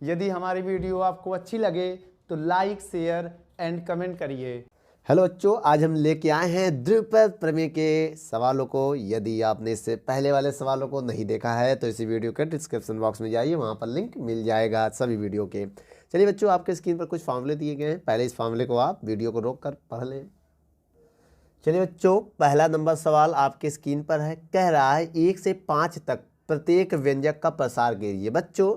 यदि हमारी वीडियो आपको अच्छी लगे तो लाइक, शेयर एंड कमेंट करिए। हेलो बच्चों, आज हम लेके आए हैं द्विपद प्रमेय के सवालों को। यदि आपने इससे पहले वाले सवालों को नहीं देखा है तो इसी वीडियो के डिस्क्रिप्शन बॉक्स में जाइए, वहाँ पर लिंक मिल जाएगा सभी वीडियो के। चलिए बच्चों, आपके स्क्रीन पर कुछ फार्मूले दिए गए हैं। पहले इस फार्मूले को आप वीडियो को रोक कर पढ़ लें। चलिए बच्चों, पहला नंबर सवाल आपके स्क्रीन पर है। कह रहा है 1 से 5 तक प्रत्येक व्यंजक का प्रसार कीजिए। बच्चों,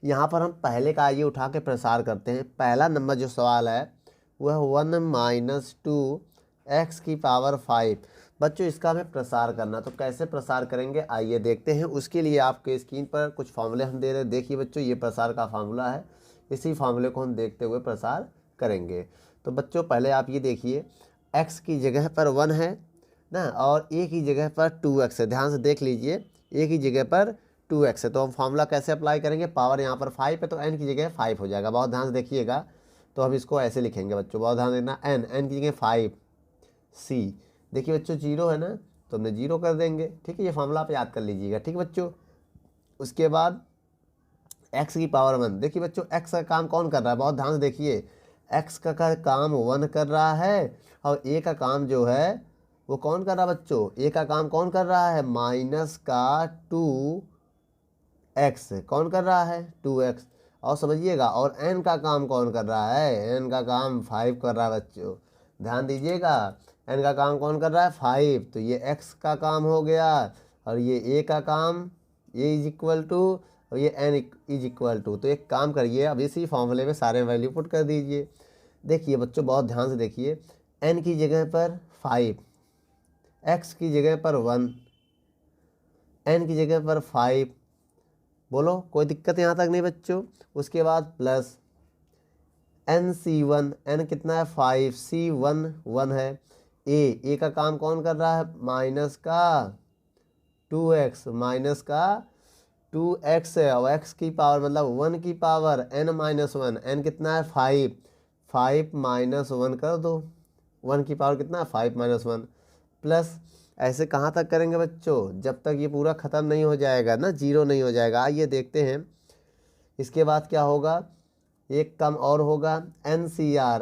यहाँ पर हम पहले का आइए उठा के प्रसार करते हैं। पहला नंबर जो सवाल है वह 1 - 2 x की पावर 5। बच्चों, इसका हमें प्रसार करना, तो कैसे प्रसार करेंगे आइए देखते हैं। उसके लिए आपके स्क्रीन पर कुछ फार्मूले हम दे रहे हैं। देखिए बच्चों, ये प्रसार का फार्मूला है। इसी फार्मूले को हम देखते हुए प्रसार करेंगे। तो बच्चों, पहले आप ये देखिए, x की जगह पर 1 है ना, और a की जगह पर 2x है। ध्यान से देख लीजिए, a की जगह पर 2x है। तो हम फार्मूला कैसे अप्लाई करेंगे? पावर यहाँ पर 5 है तो n की जगह 5 हो जाएगा। बहुत ध्यान से देखिएगा। तो हम इसको ऐसे लिखेंगे बच्चों, बहुत ध्यान देना। n की जगह 5 c। देखिए बच्चों, 0 है ना, तो हमने 0 कर देंगे। ठीक है, ये फार्मूला आप याद कर लीजिएगा। ठीक है बच्चों, उसके बाद x की पावर 1। देखिए बच्चों, x का काम कौन कर रहा है? बहुत ध्यान से देखिए, x का काम 1 कर रहा है, और a का काम जो है वो कौन कर रहा है बच्चों? a का काम कौन कर रहा है? -2x। कौन कर रहा है? 2x। और समझिएगा, और n का काम कौन कर रहा है? n का काम 5 कर रहा है बच्चों। ध्यान दीजिएगा, n का काम कौन कर रहा है? 5। तो ये x का काम हो गया, और ये a का काम, a इज इक्वल टू, और ये n इज इक्वल टू। तो एक काम करिए, अब इसी फॉर्मूले में सारे वैल्यू पुट कर दीजिए। देखिए बच्चों, बहुत ध्यान से देखिए, n की जगह पर 5, x की जगह पर 1, n की जगह पर 5। बोलो, कोई दिक्कत यहाँ तक नहीं बच्चों? उसके बाद प्लस nc1, n कितना है? 5, c1 1 है। a का काम कौन कर रहा है? माइनस का 2x, माइनस का 2x है, और x की पावर मतलब 1 की पावर n-1। n कितना है? 5, 5 - 1 कर दो। 1 की पावर कितना है? 5 - 1। प्लस ऐसे कहाँ तक करेंगे बच्चों? जब तक ये पूरा ख़त्म नहीं हो जाएगा ना, 0 नहीं हो जाएगा। आइए देखते हैं इसके बाद क्या होगा। एक काम और होगा, NCR।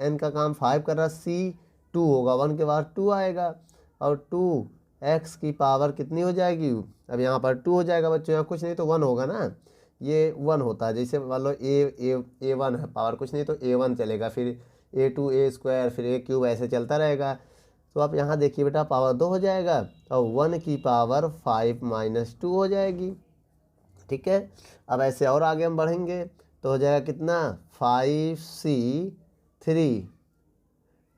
n का काम 5 कर रहा है, C 2 होगा, 1 के बाद 2 आएगा, और 2x की पावर कितनी हो जाएगी? अब यहाँ पर 2 हो जाएगा बच्चों, यहाँ कुछ नहीं तो 1 होगा ना। ये 1 होता है, जैसे मान लो a1 है, पावर कुछ नहीं तो a1 चलेगा, फिर a2 a², फिर a³ ऐसे चलता रहेगा। तो आप यहाँ देखिए बेटा, पावर 2 हो जाएगा, और 1 की पावर 5 - 2 हो जाएगी। ठीक है, अब ऐसे और आगे हम बढ़ेंगे तो हो जाएगा कितना? 5c3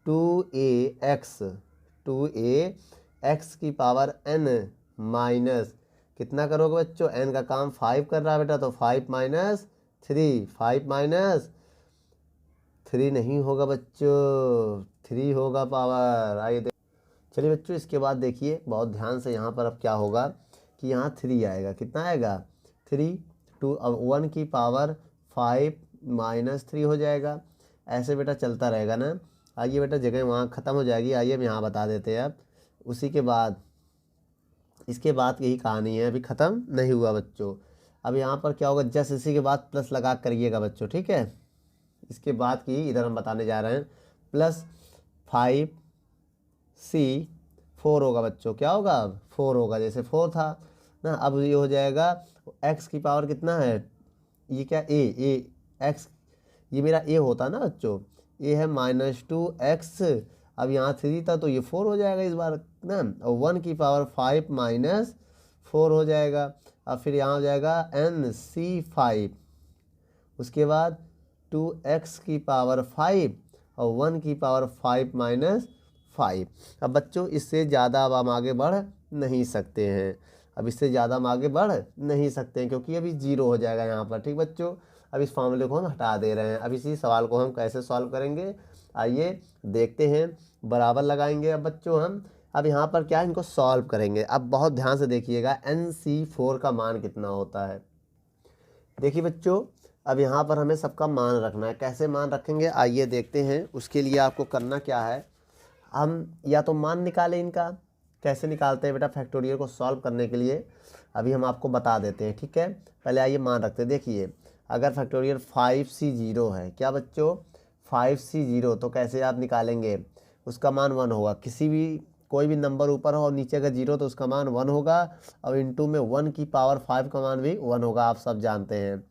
2ax की पावर n माइनस कितना करोगे बच्चों? n का काम 5 कर रहा है बेटा, तो 5 - 3, 5 - 3 नहीं होगा बच्चों, 3 होगा पावर। आइए चलिए बच्चों, इसके बाद देखिए बहुत ध्यान से, यहाँ पर अब क्या होगा कि यहाँ 3 आएगा। कितना आएगा? 3 2, अब 1 की पावर 5 - 3 हो जाएगा। ऐसे बेटा चलता रहेगा ना। आइए बेटा, जगह वहाँ ख़त्म हो जाएगी। आइए हम यहाँ बता देते हैं। अब उसी के बाद, इसके बाद यही कहानी है, अभी ख़त्म नहीं हुआ बच्चों। अब यहाँ पर क्या होगा? जस्ट इसी के बाद प्लस लगा करिएगा बच्चों। ठीक है, इसके बाद की इधर हम बताने जा रहे हैं। प्लस 5c4 होगा बच्चों। क्या होगा? अब 4 होगा, जैसे 4 था ना। अब ये हो जाएगा x की पावर कितना है? ये क्या? a x, ये मेरा a होता ना बच्चों, a है -2x। अब यहाँ 3 था तो ये 4 हो जाएगा इस बार ना, और 1 की पावर 5 - 4 हो जाएगा। अब फिर यहाँ हो जाएगा nc5, उसके बाद 2x की पावर 5 और 1 की पावर 5 - 5। अब बच्चों, इससे ज़्यादा अब हम आगे बढ़ नहीं सकते हैं। अब इससे ज़्यादा हम आगे बढ़ नहीं सकते हैं, क्योंकि अभी 0 हो जाएगा यहाँ पर। ठीक बच्चों, अब इस फार्मूले को हम हटा दे रहे हैं। अब इसी सवाल को हम कैसे सॉल्व करेंगे आइए देखते हैं। बराबर लगाएंगे अब बच्चों हम। अब यहाँ पर क्या, इनको सॉल्व करेंगे। अब बहुत ध्यान से देखिएगा, NC4 का मान कितना होता है। देखिए बच्चों, अब यहाँ पर हमें सबका मान रखना है। कैसे मान रखेंगे आइए देखते हैं। उसके लिए आपको करना क्या है, हम या तो मान निकालें इनका। कैसे निकालते हैं बेटा फैक्टोरियल को सॉल्व करने के लिए, अभी हम आपको बता देते हैं। ठीक है, पहले आइए मान रखते हैं। देखिए, अगर फैक्टोरियल 5c0 है, क्या बच्चों 5c0, तो कैसे आप निकालेंगे, उसका मान 1 होगा। किसी भी कोई भी नंबर ऊपर हो और नीचे अगर 0 तो उसका मान 1 होगा, और इनटू में 1 की पावर 5 का मान भी 1 होगा, आप सब जानते हैं।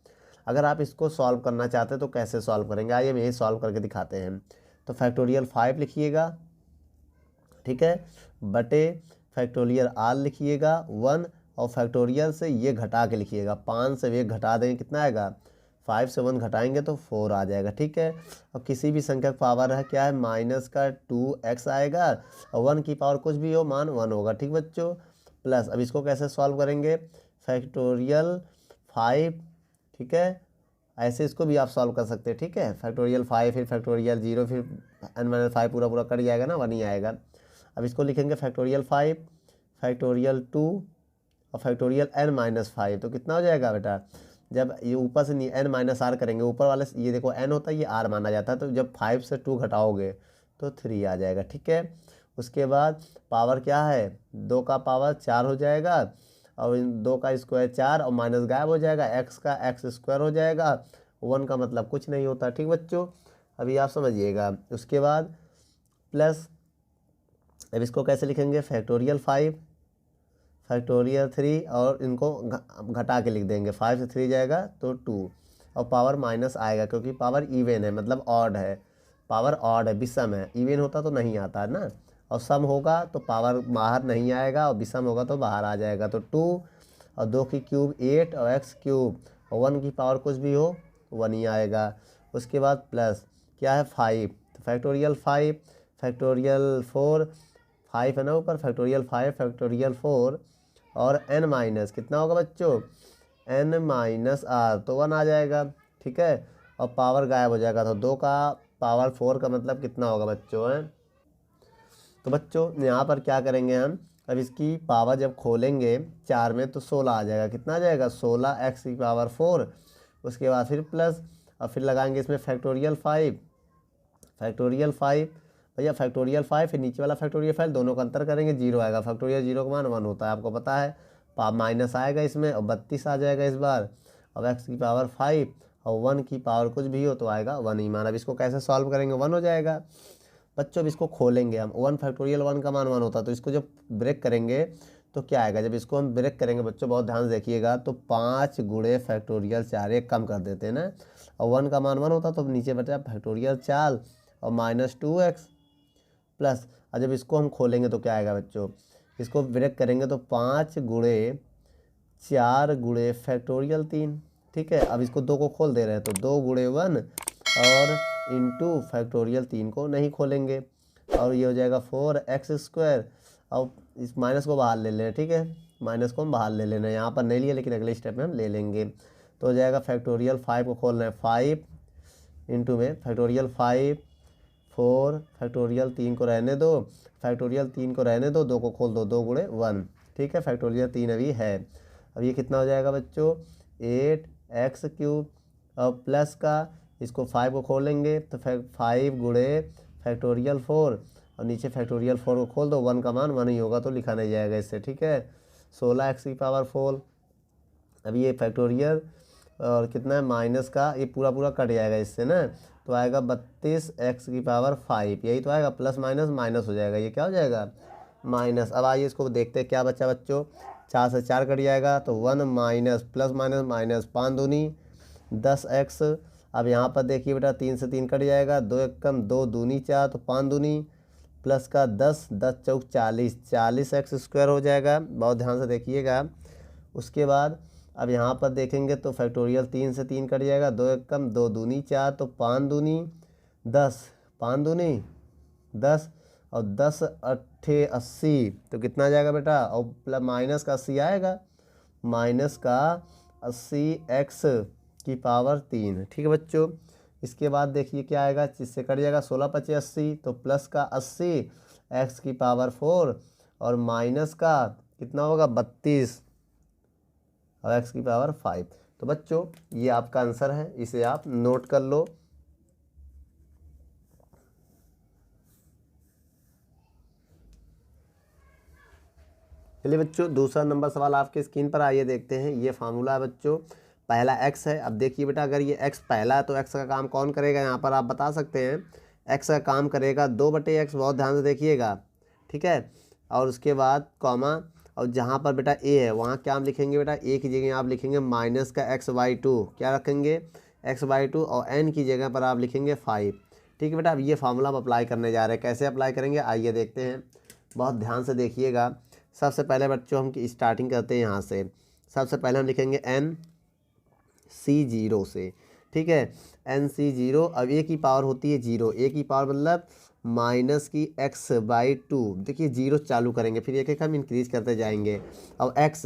अगर आप इसको सॉल्व करना चाहते हैं तो कैसे सॉल्व करेंगे, आइए हम यही सॉल्व करके दिखाते हैं। तो फैक्टोरियल 5 लिखिएगा, ठीक है, बटे फैक्टोरियल आर लिखिएगा 1, और फैक्टोरियल से ये घटा के लिखिएगा, 5 से 1 घटा देंगे कितना आएगा, 5 से 1 घटाएंगे तो 4 आ जाएगा, ठीक है। और किसी भी संख्या का पावर है क्या है, माइनस का 2x आएगा, और 1 की पावर कुछ भी हो मान 1 होगा, ठीक बच्चों। प्लस अब इसको कैसे सॉल्व करेंगे, फैक्टोरियल 5, ठीक है, ऐसे इसको भी आप सॉल्व कर सकते हैं, ठीक है। फैक्टोरियल 5 फिर फैक्टोरियल 0 फिर n-5 पूरा पूरा कट जाएगा ना, 1 ही आएगा। अब इसको लिखेंगे फैक्टोरियल 5, फैक्टोरियल 2 और फैक्टोरियल n-5, तो कितना हो जाएगा बेटा, जब ये ऊपर से n-r करेंगे, ऊपर वाले ये देखो n होता है, ये r माना जाता है, तो जब 5 से 2 घटाओगे तो 3 आ जाएगा, ठीक है। उसके बाद पावर क्या है, 2 का पावर 4 हो जाएगा, और 2 का स्क्वायर 4, और माइनस गायब हो जाएगा, x का x स्क्वायर हो जाएगा, 1 का मतलब कुछ नहीं होता, ठीक बच्चों, अभी आप समझिएगा। उसके बाद प्लस अब इसको कैसे लिखेंगे, फैक्टोरियल 5, फैक्टोरियल 3, और इनको घटा के लिख देंगे, 5 से 3 जाएगा तो 2, और पावर माइनस आएगा क्योंकि पावर इवन है, मतलब ऑड है, पावर ऑड है, विषम है, इवन होता तो नहीं आता है ना, और सम होगा तो पावर बाहर नहीं आएगा, और विषम होगा तो बाहर आ जाएगा, तो 2 और 2 की क्यूब 8 और x क्यूब, और 1 की पावर कुछ भी हो 1 ही आएगा। उसके बाद प्लस क्या है 5, तो फैक्टोरियल 5, फैक्टोरियल 4, 5 है ना ऊपर, फैक्टोरियल 5 फैक्टोरियल 4, और n माइनस कितना होगा बच्चों, n-r, तो 1 आ जाएगा, ठीक है, और पावर गायब हो जाएगा, तो 2 का पावर 4 का मतलब कितना होगा बच्चों है। तो बच्चों यहाँ पर क्या करेंगे हम, अब इसकी पावर जब खोलेंगे 4 में तो 16 आ जाएगा, कितना आ जाएगा 16x की पावर 4, उसके बाद फिर प्लस, और फिर लगाएंगे इसमें फैक्टोरियल 5, फैक्टोरियल 5 भैया, फैक्टोरियल 5 फिर नीचे वाला फैक्टोरियल 5, दोनों का अंतर करेंगे, 0 आएगा, फैक्टोरियल 0 का मान 1 होता है, आपको पता है, माइनस आएगा इसमें, और 32 आ जाएगा इस बार, अब x की पावर 5 और 1 की पावर कुछ भी हो तो आएगा 1 ही मान। अब इसको कैसे सॉल्व करेंगे, 1 हो जाएगा बच्चों। अब इसको खोलेंगे हम, 1 फैक्टोरियल 1 का मान 1 होता है, तो इसको जब ब्रेक करेंगे तो क्या आएगा, जब इसको हम ब्रेक करेंगे बच्चों बहुत ध्यान से देखिएगा, तो 5 गुणे फैक्टोरियल 4, एक कम कर देते हैं ना, और 1 का मान 1 होता तो नीचे बचा फैक्टोरियल 4 और माइनस 2x प्लस, और जब इसको हम खोलेंगे तो क्या आएगा बच्चों, इसको ब्रेक करेंगे तो 5 गुणे 4 गुणे फैक्टोरियल 3, ठीक है। अब इसको 2 को खोल दे रहे हैं तो 2 गुणे 1 और इंटू फैक्टोरियल 3 को नहीं खोलेंगे, और ये हो जाएगा 4x स्क्वायर, और इस माइनस को बाहर ले लें, ठीक है, माइनस को हम बाहर ले लेना है, यहाँ पर नहीं लिया लेकिन अगले स्टेप में हम ले लेंगे, तो हो जाएगा फैक्टोरियल 5 को खोलना है 5 इंटू में फैक्टोरियल 5 4, फैक्टोरियल 3 को रहने दो, फैक्टोरियल 3 को रहने दो, 2 को खोल दो, 2 गुणे 1, ठीक है, फैक्टोरियल 3 अभी है। अब ये कितना हो जाएगा बच्चों 8x क्यूब, और प्लस का इसको 5 को खोलेंगे तो 5 गुणे फैक्टोरियल 4, और नीचे फैक्टोरियल 4 को खोल दो, 1 का मान 1 ही होगा तो लिखा नहीं जाएगा इससे, ठीक है, 16x की पावर 4। अब ये फैक्टोरियल और कितना है माइनस का, ये पूरा पूरा कट जाएगा इससे ना, तो आएगा 32x की पावर 5, यही तो आएगा, प्लस माइनस माइनस हो जाएगा, ये क्या हो जाएगा माइनस। अब आइए इसको देखते हैं क्या बचा बच्चों, 4 से 4 कट जाएगा तो 1 माइनस प्लस माइनस माइनस 5 दूनी 10x। अब यहाँ पर देखिए बेटा 3 से 3 कट जाएगा, 2 एक कम 2 दूनी 4, तो 5 दूनी प्लस का 10 10 चौक 40, 40x स्क्वायर हो जाएगा, बहुत ध्यान से देखिएगा। उसके बाद अब यहाँ पर देखेंगे तो फैक्टोरियल 3 से 3 कट जाएगा, 2 एक कम 2 दूनी 4, तो 5 दूनी 10, 5 दूनी 10 और 10 अट्ठे 80, तो कितना आ जाएगा बेटा, और प्लस माइनस का 80 आएगा, माइनस का 80x की पावर 3, ठीक है बच्चों। इसके बाद देखिए क्या आएगा, जिससे कट जाएगा 16 पचे 80, तो प्लस का 80x की पावर 4 और माइनस का कितना होगा 32 और x की पावर 5। तो बच्चों ये आपका आंसर है, इसे आप नोट कर लो। चलिए बच्चों दूसरा नंबर सवाल आपके स्क्रीन पर आइए देखते हैं। ये फार्मूला है बच्चों पहला x है। अब देखिए बेटा, अगर ये x पहला है तो x का काम कौन करेगा, यहाँ पर आप बता सकते हैं। x का काम करेगा 2/x, बहुत ध्यान से देखिएगा, ठीक है। और उसके बाद कॉमा, और जहाँ पर बेटा a है वहाँ क्या हम लिखेंगे बेटा, a की जगह आप लिखेंगे माइनस का x/2, क्या रखेंगे x/2, और n की जगह पर आप लिखेंगे 5, ठीक है बेटा। अब ये फार्मूला हम अप्लाई करने जा रहे हैं, कैसे अप्लाई करेंगे आइए देखते हैं, बहुत ध्यान से देखिएगा। सबसे पहले बच्चों हम स्टार्टिंग करते हैं यहाँ से। सबसे पहले हम लिखेंगे NC0 से, ठीक है, NC0। अब a की पावर होती है 0, a की पावर मतलब माइनस की x/2। देखिए 0 चालू करेंगे, फिर एक एक हम इंक्रीज करते जाएंगे। अब x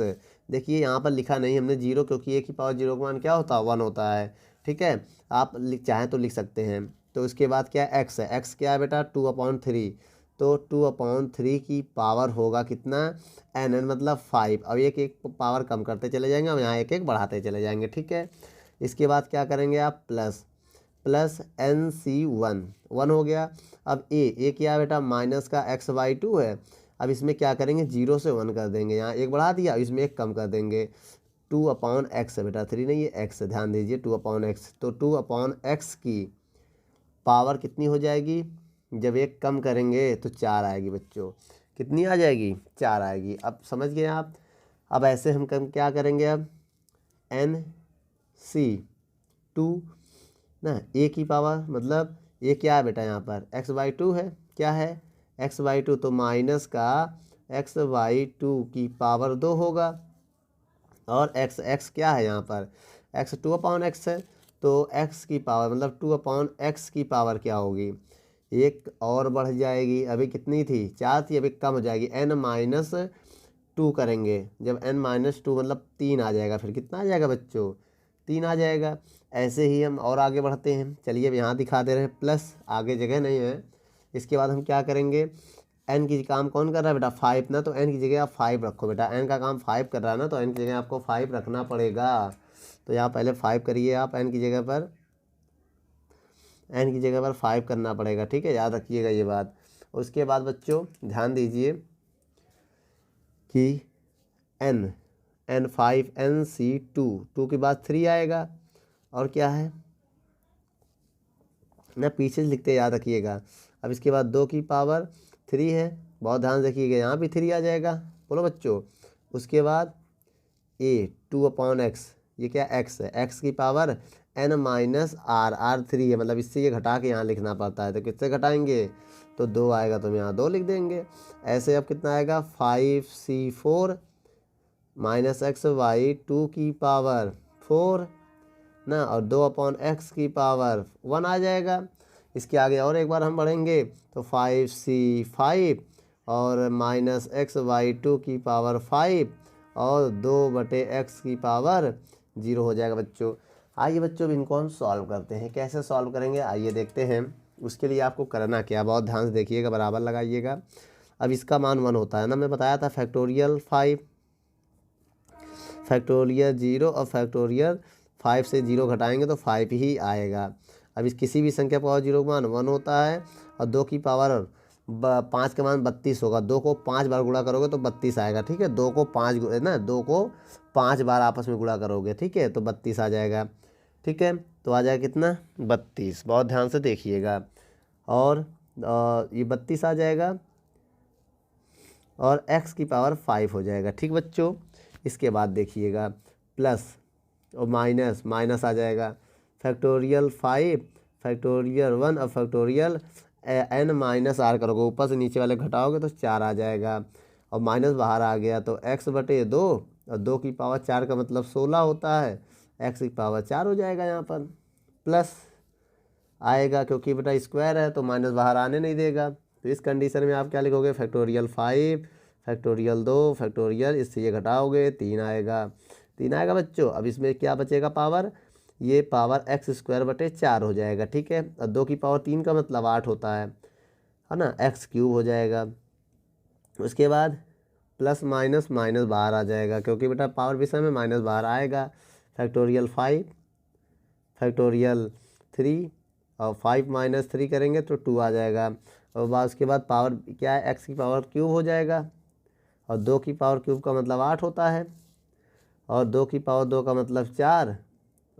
देखिए यहाँ पर लिखा नहीं हमने 0, क्योंकि a की पावर 0 का मान क्या होता है 1 होता है, ठीक है। आप चाहें तो लिख सकते हैं। तो उसके बाद क्या है, x है, x क्या है बेटा 2/3, तो 2/3 की पावर होगा कितना n मतलब 5। अब एक एक पावर कम करते चले जाएंगे, अब यहाँ एक एक बढ़ाते चले जाएंगे, ठीक है। इसके बाद क्या करेंगे आप, प्लस NC1 1 हो गया। अब a क्या है बेटा माइनस का x/2 है। अब इसमें क्या करेंगे 0 से 1 कर देंगे, यहाँ एक बढ़ा दिया, इसमें एक कम कर देंगे। 2/x है बेटा, 3 नहीं है x, ध्यान दीजिए 2/x। तो 2/x की पावर कितनी हो जाएगी, जब एक कम करेंगे तो 4 आएगी बच्चों। कितनी आ जाएगी, 4 आएगी। अब समझ गए आप। अब ऐसे हम कम क्या करेंगे, अब NC2 ना, a की पावर मतलब ये क्या है बेटा यहाँ पर x/2 है, क्या है x/2, तो माइनस का x/2 की पावर 2 होगा। और x क्या है यहाँ पर, x 2/x है, तो x की पावर मतलब 2/x की पावर क्या होगी, एक और बढ़ जाएगी। अभी कितनी थी 4 थी, अभी कम हो जाएगी, n-2 करेंगे। जब n-2 मतलब 3 आ जाएगा, फिर कितना आ जाएगा बच्चों 3 आ जाएगा। ऐसे ही हम और आगे बढ़ते हैं। चलिए अब यहाँ दिखा दे रहे हैं प्लस, आगे जगह नहीं है। इसके बाद हम क्या करेंगे, n की काम कौन कर रहा है बेटा 5 ना, तो n की जगह आप 5 रखो बेटा, n का काम 5 कर रहा है ना, तो n की जगह आपको 5 रखना पड़ेगा। तो यहाँ पहले 5 करिए आप, n की जगह पर 5 करना पड़ेगा, ठीक है, याद रखिएगा ये बात। उसके बाद बच्चों ध्यान दीजिए कि n5 NC2 2 के बाद 3 आएगा, और क्या है ना, पीछे लिखते याद रखिएगा। अब इसके बाद 2 की पावर 3 है, बहुत ध्यान रखिएगा, यहाँ भी 3 आ जाएगा, बोलो बच्चों। उसके बाद a 2/x, ये क्या x है, x की पावर n-r 3 है, मतलब इससे ये घटा के यहाँ लिखना पड़ता है, तो किससे घटाएंगे, तो 2 आएगा, तो हम यहाँ 2 लिख देंगे। ऐसे अब कितना आएगा 5C4 माइनस x/2 की पावर 4 ना, और 2/x की पावर 1 आ जाएगा। इसके आगे और एक बार हम बढ़ेंगे तो 5C5 और माइनस x/2 की पावर 5 और 2/x की पावर 0 हो जाएगा बच्चों। आइए बच्चों अब इनको हम सॉल्व करते हैं, कैसे सॉल्व करेंगे आइए देखते हैं। उसके लिए आपको करना क्या, बहुत ध्यान से देखिएगा, बराबर लगाइएगा। अब इसका मान 1 होता है ना, मैं बताया था फैक्टोरियल 5 फैक्टोरियल 0 और फैक्टोरियल 5 से 0 घटाएंगे तो 5 ही आएगा। अब इस किसी भी संख्या पावर 0 का मान 1 होता है, और 2 की पावर 5 का मान 32 होगा। 2 को 5 बार गुणा करोगे तो 32 आएगा, ठीक है। 2 को 5 बार आपस में गुणा करोगे, ठीक है, तो 32 आ जाएगा, ठीक है। तो आ जाएगा कितना 32, बहुत ध्यान से देखिएगा। और ये 32 आ जाएगा, और x की पावर 5 हो जाएगा, ठीक बच्चों। इसके बाद देखिएगा प्लस और माइनस आ जाएगा, फैक्टोरियल 5 फैक्टोरियल 1 और फैक्टोरियल n-r करोगे, ऊपर से नीचे वाले घटाओगे तो 4 आ जाएगा, और माइनस बाहर आ गया तो x/2, और 2 की पावर 4 का मतलब 16 होता है, x की पावर 4 हो जाएगा। यहाँ पर प्लस आएगा क्योंकि बेटा स्क्वायर है तो माइनस बाहर आने नहीं देगा। तो इस कंडीशन में आप क्या लिखोगे, फैक्टोरियल 5 फैक्टोरियल 2 फैक्टोरियल, इससे ये घटाओगे 3 आएगा, 3 आएगा बच्चों। अब इसमें क्या बचेगा पावर, ये पावर x²/4 हो जाएगा, ठीक है। और 2 की पावर 3 का मतलब 8 होता है ना, x³ हो जाएगा। उसके बाद प्लस माइनस बाहर आ जाएगा, क्योंकि बेटा पावर विषय में माइनस बाहर आएगा। फैक्टोरियल 5 फैक्टोरियल 3 और 5 - 3 करेंगे तो 2 आ जाएगा। और बाद उसके बाद पावर क्या है, x की पावर क्यूब हो जाएगा, और 2 की पावर क्यूब का मतलब 8 होता है, और 2 की पावर 2 का मतलब 4,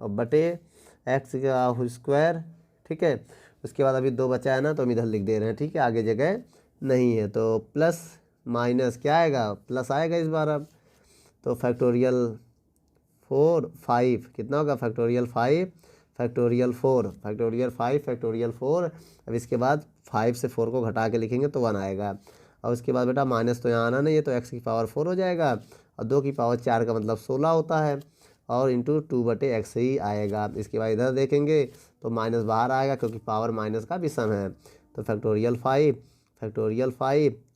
और बटे एक्स का स्क्वायर, ठीक है। उसके बाद अभी 2 बचा है ना, तो हम इधर लिख दे रहे हैं, ठीक है, आगे जगह नहीं है। तो प्लस माइनस क्या आएगा, प्लस आएगा इस बार अब। तो फैक्टोरियल 5 कितना होगा, फैक्टोरियल 5 फैक्टोरियल 4 फैक्टोरियल 5 फैक्टोरियल 4। अब इसके बाद 5 से 4 को घटा के लिखेंगे तो 1 आएगा। और उसके बाद बेटा माइनस तो यहाँ आना नहीं है, तो एक्स की पावर 4 हो जाएगा, और 2 की पावर 4 का मतलब 16 होता है, और इंटू 2/x ही आएगा। इसके बाद इधर देखेंगे तो माइनस बाहर आएगा, क्योंकि पावर माइनस का विषम है। तो फैक्टोरियल 5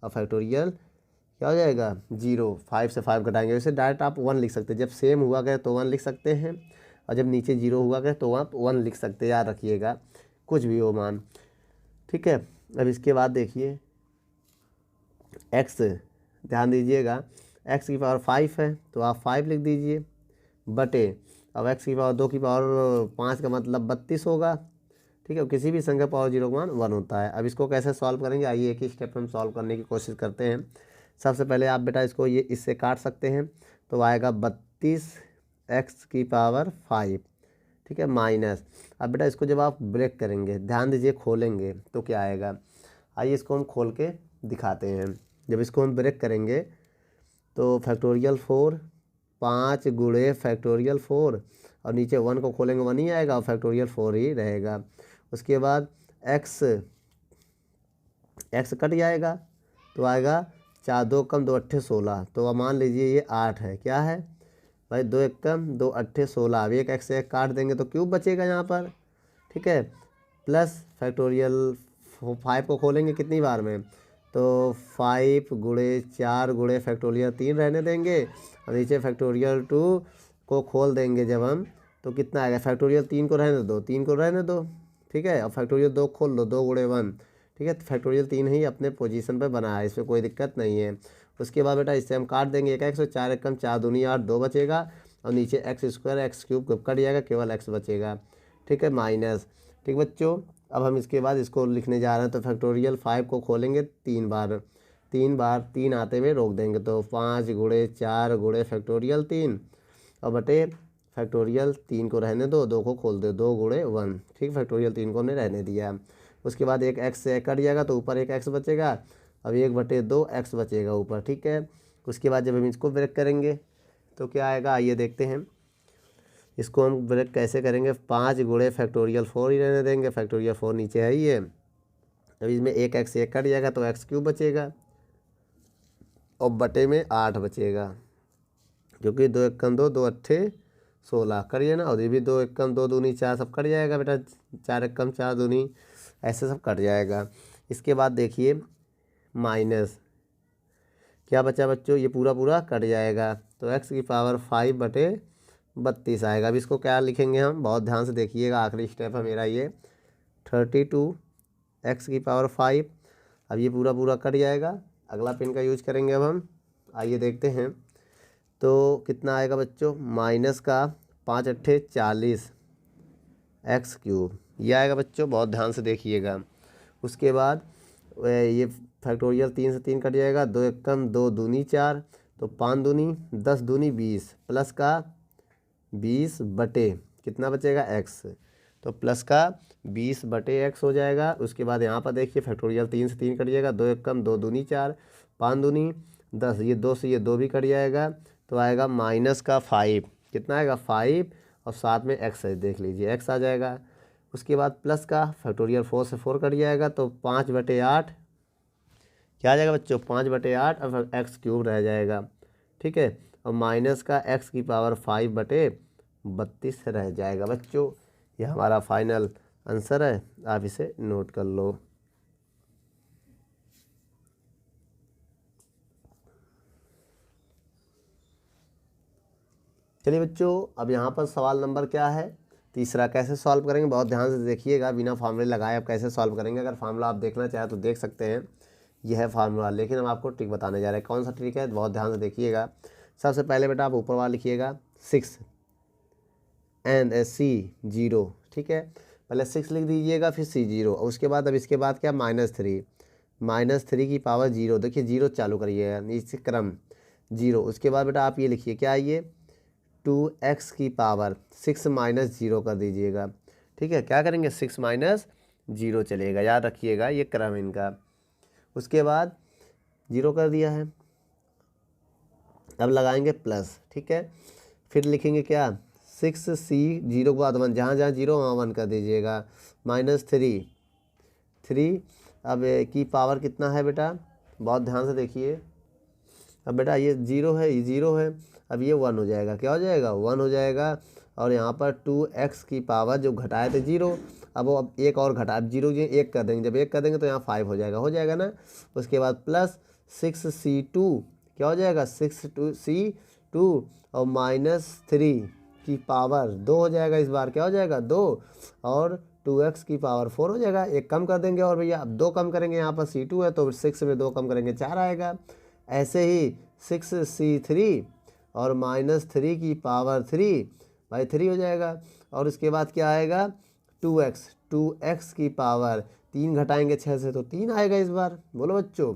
और फैक्टोरियल क्या हो जाएगा 0। 5 से 5 घटाएंगे, वैसे डायरेक्ट आप 1 लिख सकते हैं। जब सेम हुआ करे तो 1 लिख सकते हैं, और जब नीचे 0 हुआ करे तो आप 1 लिख सकते हैं, याद रखिएगा, कुछ भी हो मान, ठीक है। अब इसके बाद देखिए x, ध्यान दीजिएगा, x की पावर 5 है तो आप 5 लिख दीजिए, बटे अब x की पावर 2 की पावर 5 का मतलब 32 होगा, ठीक है। किसी भी संख्या पावर 0 का मान 1 होता है। अब इसको कैसे सॉल्व करेंगे, आइए एक ही स्टेप में हम सॉल्व करने की कोशिश करते हैं। सबसे पहले आप बेटा इसको ये इससे काट सकते हैं, तो आएगा 32x की पावर 5, ठीक है, माइनस। अब बेटा इसको जब आप ब्रेक करेंगे, ध्यान दीजिए, खोलेंगे तो क्या आएगा, आइए इसको हम खोल के दिखाते हैं। जब इसको हम ब्रेक करेंगे तो फैक्टोरियल 4 5 गुणे फैक्टोरियल 4, और नीचे 1 को खोलेंगे 1 ही आएगा, और फैक्टोरियल 4 ही रहेगा। उसके बाद x कट जाएगा तो आएगा 4 2 कम 2 अट्ठे 16, तो अब मान लीजिए ये 8 है, क्या है भाई, 2 1 कम 2 अट्ठे 16। अब एक x से एक काट देंगे तो क्यूब बचेगा यहाँ पर, ठीक है। प्लस फैक्टोरियल 5 को खोलेंगे कितनी बार में, तो 5 गुणे 4 गुणे फैक्टोरियल 3 रहने देंगे, और नीचे फैक्टोरियल 2 को खोल देंगे जब हम, तो कितना आएगा, फैक्टोरियल 3 को रहने दो, 3 को रहने दो, ठीक है। और फैक्टोरियल 2 खोल लो, 2 गुणे 1, ठीक है। तो फैक्टोरियल 3 ही अपने पोजीशन पे बना है, इसमें कोई दिक्कत नहीं है। उसके बाद बेटा इससे हम काट देंगे एक एक्स, और 4 1 कम 4 दूनी 8 2 बचेगा, और नीचे x square x cube cut जाएगा, केवल एक्स बचेगा, ठीक है, माइनस। ठीक बच्चों, अब हम इसके बाद इसको लिखने जा रहे हैं। तो फैक्टोरियल 5 को खोलेंगे 3 बार, 3 आते हुए रोक देंगे, तो 5 गुणे 4 गुणे फैक्टोरियल 3, और बटे फैक्टोरियल 3 को रहने दो, 2 को खोल दो, 2 गुणे 1, ठीक, फैक्टोरियल 3 को हमने रहने दिया। उसके बाद एक एक्स से कट जाएगा तो ऊपर एक एक्स बचेगा, अब 1/2 एक्स बचेगा ऊपर, ठीक है। उसके बाद जब हम इसको ब्रेक करेंगे तो क्या आएगा, आइए देखते हैं। इसको हम ब्रेक कैसे करेंगे, 5 गुणे फैक्टोरियल 4 ही रहने देंगे, फैक्टोरियल 4 नीचे है ही है। अब इसमें एक एक्स से कट जाएगा तो एक्स क्यूब बचेगा, और बटे में 8 बचेगा, क्योंकि 2 1 कम 2 2 अट्ठे 16 करिए ना, और ये भी 2 1 कम 2 दूनी 4 सब कट जाएगा बेटा, 4 1 कम 4 दूनी, ऐसे सब कट जाएगा। इसके बाद देखिए माइनस क्या बचा बच्चों, ये पूरा कट जाएगा, तो x की पावर 5/32 आएगा। अब इसको क्या लिखेंगे हम, बहुत ध्यान से देखिएगा, आखिरी स्टेप है मेरा ये, 32 x की पावर 5। अब ये पूरा कट जाएगा, अगला पेन का यूज करेंगे अब हम, आइए देखते हैं। तो कितना आएगा बच्चों, माइनस का 5 अट्ठे 40 एक्स क्यूब, ये आएगा बच्चों, बहुत ध्यान से देखिएगा। उसके बाद ये फैक्टोरियल 3 से 3 कट जाएगा, 2 1 कम 2 दूनी 4, तो 5 दूनी 10 दूनी 20, प्लस का 20 बटे कितना बचेगा एक्स, तो प्लस का 20/x हो जाएगा। उसके बाद यहाँ पर देखिए फैक्टोरियल 3 से 3 कट जाएगा, 2 1 कम 2 दूनी 4, 5 दूनी 10, ये 2 से ये 2 भी कट जाएगा, तो आएगा माइनस का 5, कितना आएगा 5, और साथ में x है, देख लीजिए x आ जाएगा। उसके बाद प्लस का फैक्टोरियल 4 से 4 कट जाएगा, तो 5/8 क्या आ जाएगा बच्चों, 5/8, और एक्स क्यूब रह जाएगा, ठीक है, और माइनस का x की पावर 5/32 रह जाएगा बच्चों। ये हमारा फाइनल आंसर है, आप इसे नोट कर लो। चलिए बच्चों, अब यहाँ पर सवाल नंबर क्या है, तीसरा, कैसे सॉल्व करेंगे, बहुत ध्यान से देखिएगा, बिना फार्मूले लगाए आप कैसे सॉल्व करेंगे। अगर फार्मूला आप देखना चाहें तो देख सकते हैं, यह है फार्मूला, लेकिन हम आपको ट्रिक बताने जा रहे हैं। कौन सा ट्रिक है, बहुत ध्यान से देखिएगा। सबसे पहले बेटा आप ऊपर वाला लिखिएगा 6 एंड C 0, ठीक है, पहले 6 लिख दीजिएगा, फिर C 0, और उसके बाद अब इसके बाद क्या, -3 की पावर 0, देखिए 0 चालू करिएगा, नीचे क्रम 0। उसके बाद बेटा आप ये लिखिए, क्या ये 2x की पावर 6 माइनस 0 कर दीजिएगा। ठीक है, क्या करेंगे 6 माइनस 0 चलेगा, याद रखिएगा ये क्रम इनका। उसके बाद 0 कर दिया है, अब लगाएंगे प्लस। ठीक है, फिर लिखेंगे क्या 6c 0 के बाद 1, जहाँ जहाँ 0 वहाँ 1 कर दीजिएगा, माइनस 3 अब की पावर कितना है बेटा, बहुत ध्यान से देखिए। अब बेटा ये 0 है, ये 0 है, अब ये 1 हो जाएगा, क्या हो जाएगा 1 हो जाएगा। और यहाँ पर 2x की पावर जो घटाए थे 0, अब वो अब एक और घटा, अब 0 जो 1 कर देंगे, जब 1 कर देंगे तो यहाँ 5 हो जाएगा ना। उसके बाद प्लस 6c2 क्या हो जाएगा 6c2 और माइनस 3 की पावर 2 हो जाएगा, इस बार क्या हो जाएगा 2, और 2x की पावर 4 हो जाएगा। एक कम कर देंगे और भैया अब 2 कम करेंगे, यहाँ पर c2 है तो 6 में 2 कम करेंगे 4 आएगा। ऐसे ही 6c3 और माइनस 3 की पावर 3 भाई 3 हो जाएगा। और इसके बाद क्या आएगा 2x की पावर 3 घटाएंगे 6 से तो 3 आएगा इस बार, बोलो बच्चों।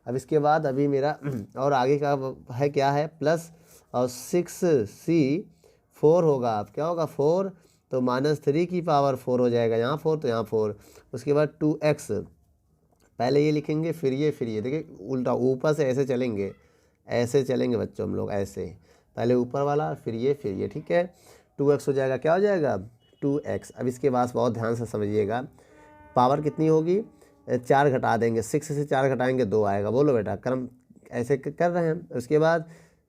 अब इसके बाद अभी मेरा और आगे का है क्या है प्लस, और 6c4 होगा, अब क्या होगा 4, तो माइनस 3 की पावर 4 हो जाएगा, यहाँ 4 तो यहाँ 4। उसके बाद 2x, पहले ये लिखेंगे फिर ये देखिए उल्टा ऊपर से ऐसे चलेंगे बच्चों हम लोग, ऐसे पहले ऊपर वाला फिर ये। ठीक है, 2x हो जाएगा, क्या हो जाएगा 2x। अब इसके बाद बहुत ध्यान से समझिएगा, पावर कितनी होगी 4 घटा देंगे, 6 से 4 घटाएंगे 2 आएगा, बोलो बेटा क्रम ऐसे कर रहे हैं। उसके बाद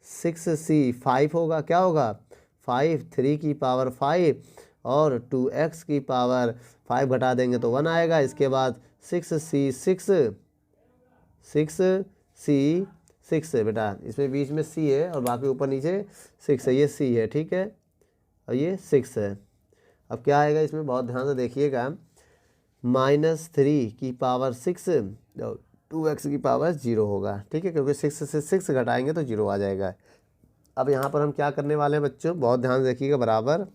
6c5 होगा, क्या होगा 5, 3 की पावर 5 और 2x की पावर 5 घटा देंगे तो 1 आएगा। इसके बाद 6c6 बेटा, इसमें बीच में c है और बाकी ऊपर नीचे 6 है, ये c है, ठीक है, और ये 6 है। अब क्या आएगा इसमें बहुत ध्यान से देखिएगा, -3 की पावर 6 और 2x की पावर 0 होगा, ठीक है, क्योंकि 6 से 6 घटाएंगे तो 0 आ जाएगा। अब यहाँ पर हम क्या करने वाले हैं बच्चों, बहुत ध्यान से देखिएगा बराबर।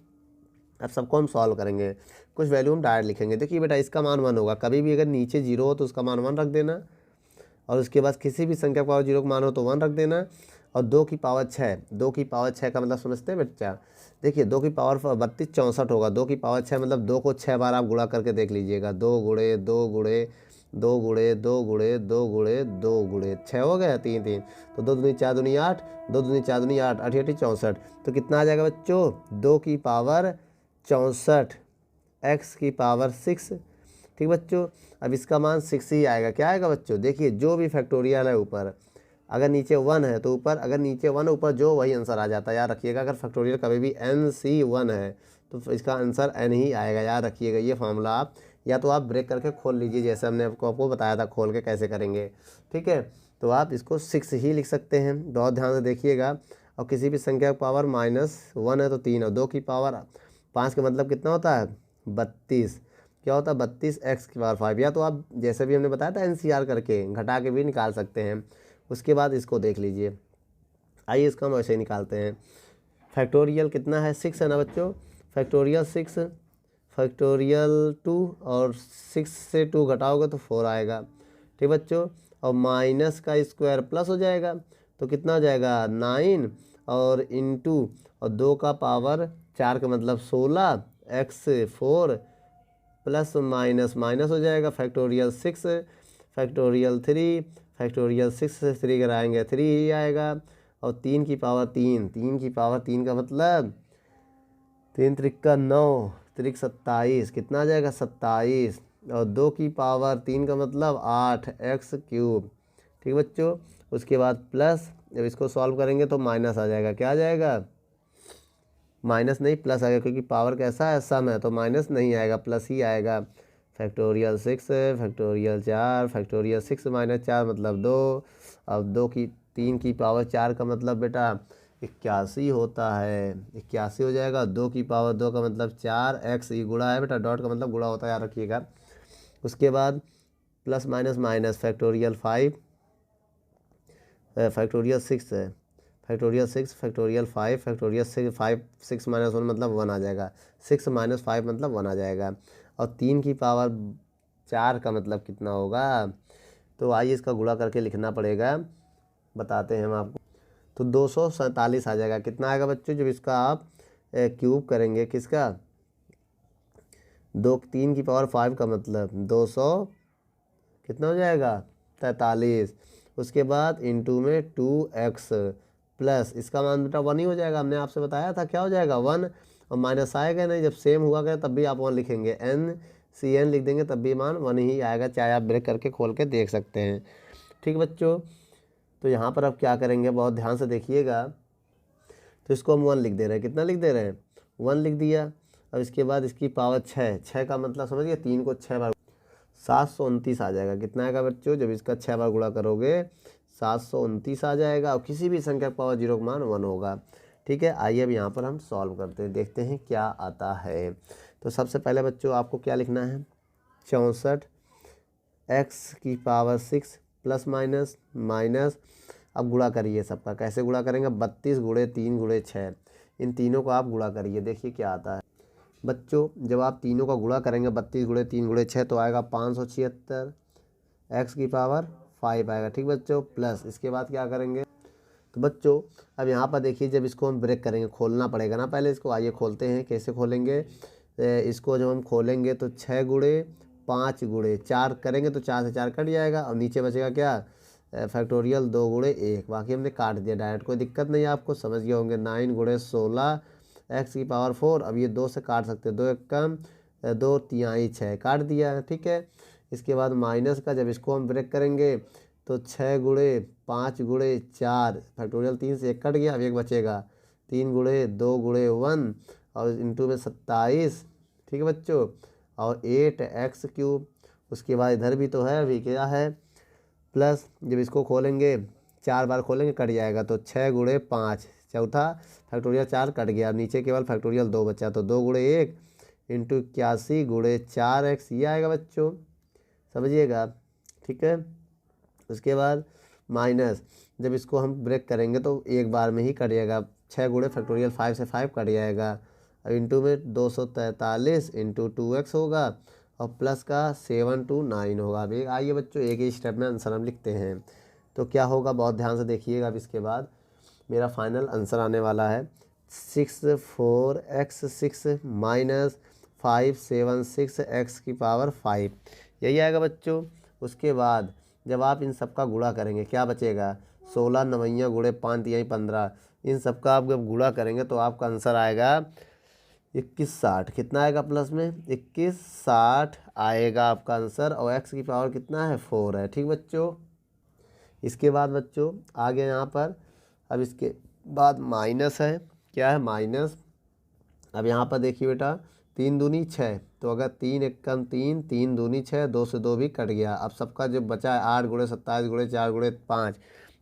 अब सबको हम सॉल्व करेंगे, कुछ वैल्यू हम डायरेक्ट लिखेंगे। देखिए बेटा इसका मान 1 होगा, कभी भी अगर नीचे 0 हो तो उसका मान 1 रख देना, और उसके बाद किसी भी संख्या का पावर 0 का मान हो तो 1 रख देना। और 2 की पावर 6 का मतलब समझते हैं बच्चा, देखिए 2 की पावर 32 64 होगा, 2 की पावर 6 मतलब 2 को 6 बार आप गुणा करके देख लीजिएगा, 2 गुणे 2 गुणे 2 गुणे 2 गुणे 2 गुणे 2 गुणे 6 हो गया, 3 3, तो 2 दूनी 4 दूनी 8, 2 दूनी 4 दूनी 8, 8 8 64, तो कितना आ जाएगा बच्चों 2 की पावर 64 x की पावर 6। ठीक बच्चों, अब इसका मान 6 ही आएगा, क्या आएगा बच्चों, देखिए जो भी फैक्टोरियल है ऊपर, अगर नीचे 1 है तो ऊपर, अगर नीचे 1 ऊपर जो वही आंसर आ जाता है, याद रखिएगा। अगर फैक्टोरियल कभी भी NC1 है तो इसका आंसर n ही आएगा, याद रखिएगा ये फार्मूला। आप या तो आप ब्रेक करके खोल लीजिए, जैसे हमने आपको बताया था खोल के कैसे करेंगे, ठीक है। तो आप इसको 6 ही लिख सकते हैं, बहुत ध्यान से देखिएगा। और किसी भी संख्या का पावर -1 है तो 3 और 2 की पावर 5 का मतलब कितना होता है 32, क्या होता है 32 x की पावर 5, या तो आप जैसे भी हमने बताया था NCR करके घटा के भी निकाल सकते हैं। उसके बाद इसको देख लीजिए, आइए इसको हम ऐसे ही निकालते हैं। फैक्टोरियल कितना है 6 है ना बच्चों, फैक्टोरियल 6, फैक्टोरियल 2 और 6 से 2 घटाओगे तो 4 आएगा, ठीक बच्चों। और माइनस का स्क्वायर प्लस हो जाएगा तो कितना हो जाएगा 9 और इंटू और 2 का पावर 4 का मतलब 16 x 4 प्लस माइनस माइनस हो जाएगा, फैक्टोरियल 6 फैक्टोरियल 3 फैक्टोरियल 6 से 3 कराएंगे 3 ही आएगा। और 3 की पावर 3 की पावर 3 का मतलब 3 त्रिका 9 त्रिक 27, कितना आ जाएगा 27, और 2 की पावर 3 का मतलब 8 x³, ठीक बच्चों। उसके बाद प्लस, जब इसको सॉल्व करेंगे तो माइनस आ जाएगा, क्या आ जाएगा माइनस नहीं प्लस आएगा, क्योंकि पावर कैसा है सम है तो माइनस नहीं आएगा प्लस ही आएगा। फैक्टोरियल 6 फैक्टोरियल 4 फैक्टोरियल 6 - 4 मतलब 2, अब 3 की पावर 4 का मतलब बेटा 81 होता है, 81 हो जाएगा। 2 की पावर 2 का मतलब 4 x, ये गुणा है बेटा, डॉट का मतलब गुणा होता है, याद रखिएगा। उसके बाद plus minus minus factorial 5 factorial 6 है, फैक्टोरियल 6 फैक्टोरियल 5 फैक्टोरियल 6 6 - 1 मतलब 1 आ जाएगा, 6 - 5 मतलब 1 आ जाएगा। और 3 की पावर 4 का मतलब कितना होगा, तो आइए इसका गुणा करके लिखना पड़ेगा, बताते हैं हम आपको। तो 247 आ जाएगा। कितना आएगा बच्चों जब इसका आप क्यूब करेंगे, किसका, 3 की पावर 5 का मतलब 200 कितना हो जाएगा 43। उसके बाद इंटू में 2x प्लस इसका मान बेटा 1 ही हो जाएगा। हमने आपसे बताया था क्या हो जाएगा 1, और माइनस आएगा नहीं, जब सेम हुआ करे तब भी आप 1 लिखेंगे, NCN लिख देंगे तब भी मान 1 ही आएगा, चाहे आप ब्रेक करके खोल के देख सकते हैं। ठीक बच्चों, तो यहाँ पर अब क्या करेंगे बहुत ध्यान से देखिएगा। तो इसको हम 1 लिख दे रहे हैं, कितना लिख दे रहे हैं 1 लिख दिया। अब इसके बाद इसकी पावर 6 का मतलब समझिए 3 को 6 बार 729 आ जाएगा। कितना आएगा बच्चों जब इसका 6 बार गुणा करोगे 729 आ जाएगा, और किसी भी संख्या का पावर 0 का मान 1 होगा। ठीक है, आइए अब यहाँ पर हम सॉल्व करते हैं, देखते हैं क्या आता है। तो सबसे पहले बच्चों आपको क्या लिखना है 64 x की पावर 6 प्लस माइनस माइनस, अब गुणा करिए सबका, कैसे गुणा करेंगे 32 गुणे 3 गुणे 6, इन तीनों को आप गुणा करिए, देखिए क्या आता है बच्चों। जब आप तीनों का गुणा करेंगे 32 गुणे 3 गुणे 6 तो आएगा 576 x की पावर 5 आएगा। ठीक बच्चों, प्लस इसके बाद क्या करेंगे, तो बच्चों अब यहाँ पर देखिए जब इसको हम ब्रेक करेंगे खोलना पड़ेगा ना पहले इसको, आइए खोलते हैं। कैसे खोलेंगे, इसको जब हम खोलेंगे तो 6 गुणे 5 गुणे 4 करेंगे तो 4 से 4 कट जाएगा, और नीचे बचेगा क्या फैक्टोरियल 2 गुणे 1, बाकी हमने काट दिया डायरेक्ट, कोई दिक्कत नहीं है, आपको समझ गए होंगे। 9 गुणे 16 x की पावर 4, अब ये 2 से काट सकते हैं, 2 एक कम 2 तिहाई 6 काट दिया। ठीक है, इसके बाद माइनस का जब इसको हम ब्रेक करेंगे तो 6 गुणे 5 गुणे 4 फैक्टोरियल 3 से 1 कट गया, अब 1 बचेगा 3 गुणे 2 गुणे 1 और इंटू में 27। ठीक है बच्चों, और 8x क्यूब, उसके बाद इधर भी तो है अभी क्या है प्लस, जब इसको खोलेंगे 4 बार खोलेंगे कट जाएगा, तो 6 गुणे 5 चौथा फैक्टोरियल 4 कट गया, नीचे केवल फैक्टोरियल 2 बचा, तो 2 गुणे 1 इंटू 81 गुणे 4x ये आएगा बच्चों, समझिएगा। ठीक है, उसके बाद माइनस जब इसको हम ब्रेक करेंगे तो एक बार में ही कट जाएगा, 6 गुणे फैक्टोरियल 5 से 5 कट जाएगा, अब इंटू में 243 इंटू 2x होगा, और प्लस का 729 होगा। अब आइए बच्चों एक ही स्टेप में आंसर हम लिखते हैं, तो क्या होगा बहुत ध्यान से देखिएगा। अब इसके बाद मेरा फाइनल आंसर आने वाला है 64x6 माइनस 576x की पावर 5, यही आएगा बच्चों। उसके बाद जब आप इन सब का गुणा करेंगे क्या बचेगा 16 नवैया गुणे 5 तिहाई 15, इन सब का आप जब गुणा करेंगे तो आपका आंसर आएगा 2160। कितना आएगा प्लस में 2160 आएगा आपका आंसर, और x की पावर कितना है 4 है। ठीक बच्चों, इसके बाद बच्चों आगे यहाँ पर अब इसके बाद माइनस है, क्या है माइनस। अब यहाँ पर देखिए बेटा 3 दूनी 6, तो अगर 3 एक कम 3 3 दूनी 6 2 से 2 भी कट गया। अब सबका जो बचा है 8 गुणे 27 गुणे 4 गुणे 5,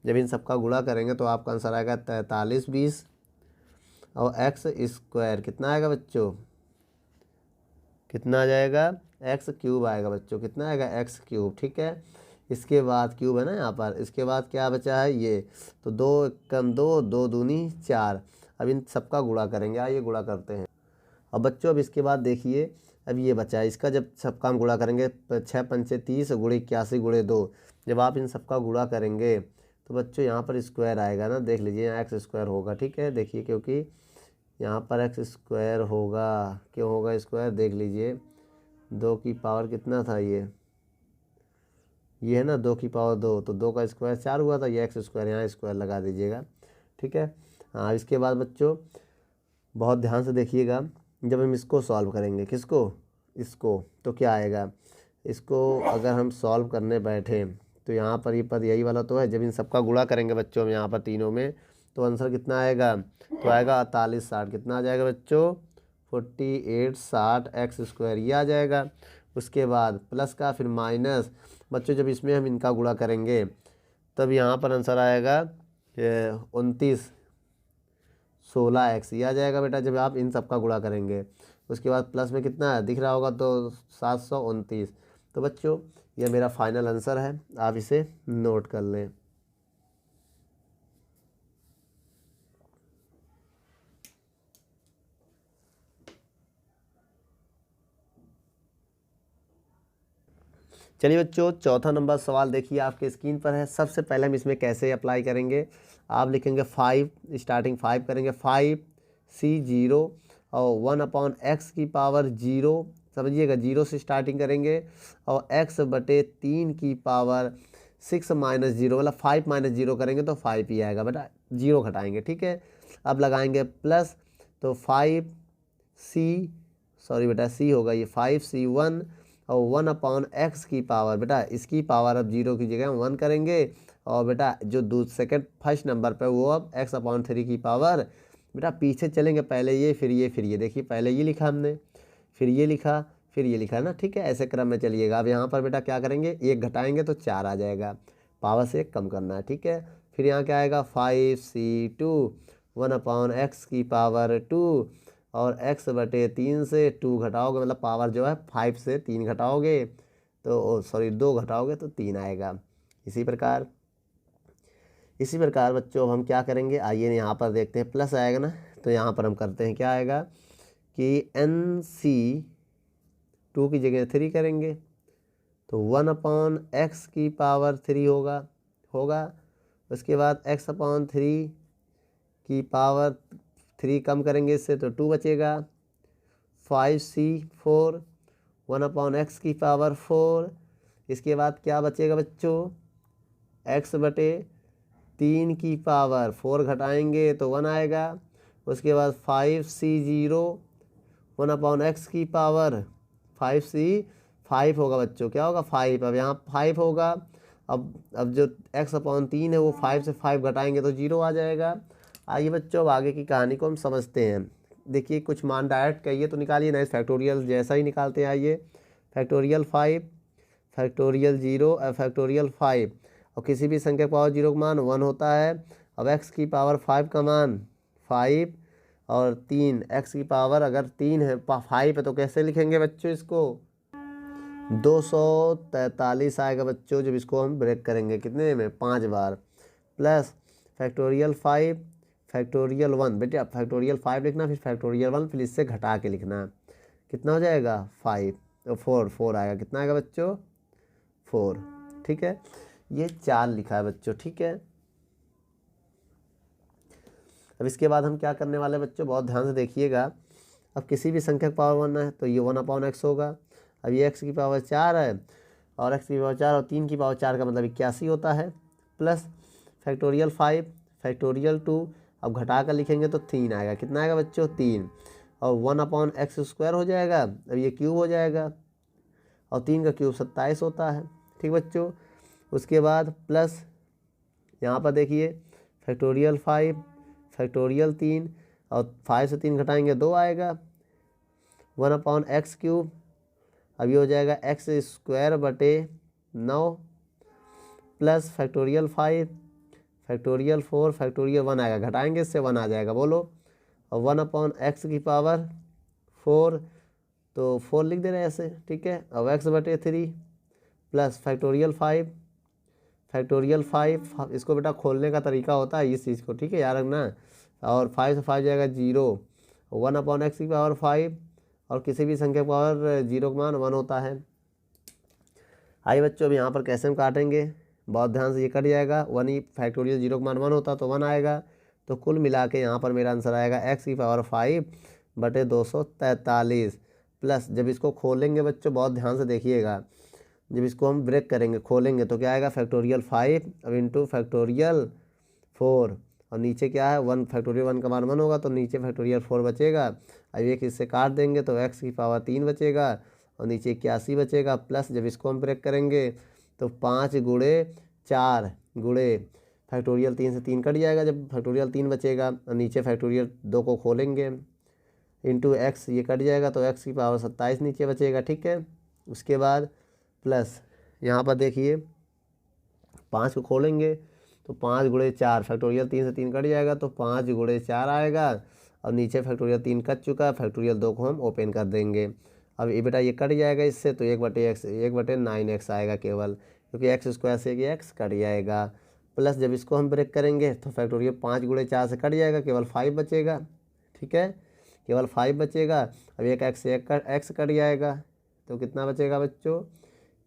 जब इन सबका गुणा करेंगे तो आपका आंसर आएगा 4320, और एक्स स्क्वायर कितना आएगा बच्चों, कितना आ जाएगा एक्स क्यूब आएगा बच्चों, कितना आएगा एक्स क्यूब। ठीक है, इसके बाद क्यूब है ना यहाँ पर, इसके बाद क्या बचा है ये, तो 2 कम 2 2 दूनी 4, अब इन सबका गुणा करेंगे, आइए गुणा करते हैं। अब बच्चों अब इसके बाद देखिए अब ये बचा है, इसका जब सबका हम गुणा करेंगे 6 पंचे 30 गुणे 81 गुणे 2, जब आप इन सबका गुणा करेंगे तो बच्चों यहाँ पर स्क्वायर आएगा ना, देख लीजिए यहाँ एक्स स्क्वायर होगा। ठीक है, देखिए क्योंकि यहाँ पर एक्स स्क्वायर होगा, क्यों होगा स्क्वायर देख लीजिए, 2 की पावर कितना था ये है ना 2 की पावर 2, तो 2 का स्क्वायर 4 हुआ था, ये एक्स स्क्वायर यहाँ स्क्वायर लगा दीजिएगा। ठीक है, हाँ इसके बाद बच्चों बहुत ध्यान से देखिएगा, जब हम इसको सॉल्व करेंगे किसको इसको, तो क्या आएगा, इसको अगर हम सॉल्व करने बैठे तो यहाँ पर ये पद यही वाला तो है, जब इन सबका गुणा करेंगे बच्चों हम यहाँ पर तीनों में तो आंसर कितना आएगा, तो आएगा 4860, कितना आ जाएगा बच्चों 4860 एक्स स्क्वायर ये आ जाएगा। उसके बाद प्लस का फिर माइनस, बच्चों जब इसमें हम इनका गुणा करेंगे तब यहाँ पर आंसर आएगा 2916x ये आ जाएगा बेटा, जब आप इन सब का गुणा करेंगे। उसके बाद प्लस में कितना है दिख रहा होगा तो 729। तो बच्चों यह मेरा फाइनल आंसर है, आप इसे नोट कर लें। चलिए बच्चों चौथा नंबर सवाल देखिए आपके स्क्रीन पर है। सबसे पहले हम इसमें कैसे अप्लाई करेंगे आप लिखेंगे 5, स्टार्टिंग 5 करेंगे, 5c 0 और 1/x की पावर 0, समझिएगा 0 से स्टार्टिंग करेंगे, और x/3 की पावर 6 - 0, मतलब 5 - 0 करेंगे तो 5 ही आएगा बेटा, 0 घटाएंगे, ठीक है। अब लगाएंगे प्लस, तो 5c, सॉरी बेटा c होगा ये, 5c1 और 1/x की पावर, बेटा इसकी पावर अब 0 की जगह 1 करेंगे, और बेटा जो सेकंड फर्स्ट नंबर पे वो अब x/3 की पावर, बेटा पीछे चलेंगे, पहले ये फिर ये फिर ये, देखिए पहले ये लिखा हमने, फिर ये लिखा, फिर ये लिखा है ना, ठीक है, ऐसे क्रम में चलिएगा। अब यहाँ पर बेटा क्या करेंगे, 1 घटाएंगे तो 4 आ जाएगा, पावर से 1 कम करना है, ठीक है। फिर यहाँ क्या आएगा, 5c2 1/x की पावर 2 और x/3 से 2 घटाओगे, मतलब पावर जो है 5 से 3 घटाओगे तो सॉरी 2 घटाओगे तो 3 आएगा। इसी प्रकार बच्चों हम क्या करेंगे, आइए यहाँ पर देखते हैं, प्लस आएगा ना, तो यहाँ पर हम करते हैं क्या आएगा कि nc2 की जगह 3 करेंगे, तो 1/x की पावर 3 होगा। उसके बाद x/3 की पावर 3 कम करेंगे इससे तो 2 बचेगा, 5c4 1/x की पावर 4। इसके बाद क्या बचेगा बच्चों, x/3 की पावर 4 घटाएंगे तो 1 आएगा। उसके बाद 5c0 1/x की पावर 5 होगा बच्चों, क्या होगा 5, अब यहाँ 5 होगा। अब जो x/3 है वो 5 से 5 घटाएंगे तो 0 आ जाएगा। आइए बच्चों अब आगे की कहानी को हम समझते हैं। देखिए कुछ मान डायरेक्ट कहिए तो निकालिए, नहीं फैक्टोरियल जैसा ही निकालते हैं। आइए फैक्टोरियल 5, फैक्टोरियल 0 फैक्टोरियल 5, और किसी भी संख्या पावर 0 का मान 1 होता है। अब x की पावर 5 का मान 5 और 3, x की पावर अगर 3 है 5 है तो कैसे लिखेंगे बच्चों, इसको 243 आएगा बच्चों, जब इसको हम ब्रेक करेंगे कितने में, 5 बार। प्लस फैक्टोरियल 5 फैक्टोरियल 1, बेटे फैक्टोरियल 5 लिखना, फिर फैक्टोरियल 1, फिर इससे घटा के लिखना, कितना हो जाएगा 5 तो 4 आएगा, कितना आएगा बच्चों 4, ठीक है। ये 4 लिखा है बच्चों, ठीक है। अब इसके बाद हम क्या करने वाले हैं बच्चों, बहुत ध्यान से देखिएगा। अब किसी भी संख्या का पावर 1 है तो ये 1/x होगा। अब ये x की पावर 4 है और x की पावर 4 और 3 की पावर 4 का मतलब 81 होता है। प्लस फैक्टोरियल 5 फैक्टोरियल 2, अब घटा कर लिखेंगे तो 3 आएगा, कितना आएगा बच्चों 3, और 1/x² हो जाएगा, अब ये क्यूब हो जाएगा, और 3 का क्यूब 27 होता है, ठीक बच्चों। उसके बाद प्लस यहाँ पर देखिए फैक्टोरियल 5 फैक्टोरियल 3, और 5 से 3 घटाएंगे 2 आएगा, 1/x³, अब ये हो जाएगा x²/9 plus factorial 5 factorial 4 factorial 1 आएगा, घटाएंगे इससे 1 आ जाएगा, बोलो, और 1/x की पावर 4, तो 4 लिख दे रहे हैं ऐसे, ठीक है। अब x/3 प्लस फैक्टोरियल 5, इसको बेटा खोलने का तरीका होता है इस चीज़ को, ठीक है, याद रखना। और 5 से 5 जाएगा 0, 1/x की पावर 5, और किसी भी संख्या का पावर 0 का मान 1 होता है। आइए बच्चों अब यहाँ पर कैसे हम काटेंगे, बहुत ध्यान से, ये कट जाएगा, 1 ही फैक्टोरियल 0 का मान 1 होता तो 1 आएगा, तो कुल मिला के यहाँ पर मेरा आंसर आएगा x की पावर 5/243 प्लस, जब इसको खोलेंगे बच्चों बहुत ध्यान से देखिएगा, जब इसको हम ब्रेक करेंगे खोलेंगे तो क्या आएगा फैक्टोरियल 5 अब इंटू फैक्टोरियल 4, और नीचे क्या है 1, फैक्टोरियल 1 का मान 1 होगा तो नीचे फैक्टोरियल 4 बचेगा। अब एक इससे काट देंगे तो x की पावर 3 बचेगा और नीचे 81 बचेगा, प्लस जब इसको हम ब्रेक करेंगे तो 5 × 4 × फैक्टोरियल 3 से 3 कट जाएगा, जब फैक्टोरियल 3 बचेगा और नीचे फैक्टोरियल 2 को खोलेंगे इंटू x, ये कट जाएगा तो x की पावर 27 नीचे बचेगा, ठीक है। उसके बाद प्लस यहाँ पर देखिए 5 को खोलेंगे तो 5 × 4 फैक्टोरियल 3 से 3 कट जाएगा तो 5 × 4 आएगा, और नीचे फैक्टोरियल 3 कट चुका है, फैक्टोरियल 2 को हम ओपन कर देंगे। अब ये बेटा ये कट जाएगा इससे तो 1/9x आएगा केवल, क्योंकि x² से ये x कट जाएगा। प्लस जब इसको हम ब्रेक करेंगे तो फैक्टोरियल 5 × 4 से कट जाएगा, केवल 5 बचेगा, ठीक है, केवल 5 बचेगा। अब एक x से x कट जाएगा तो कितना बचेगा बच्चों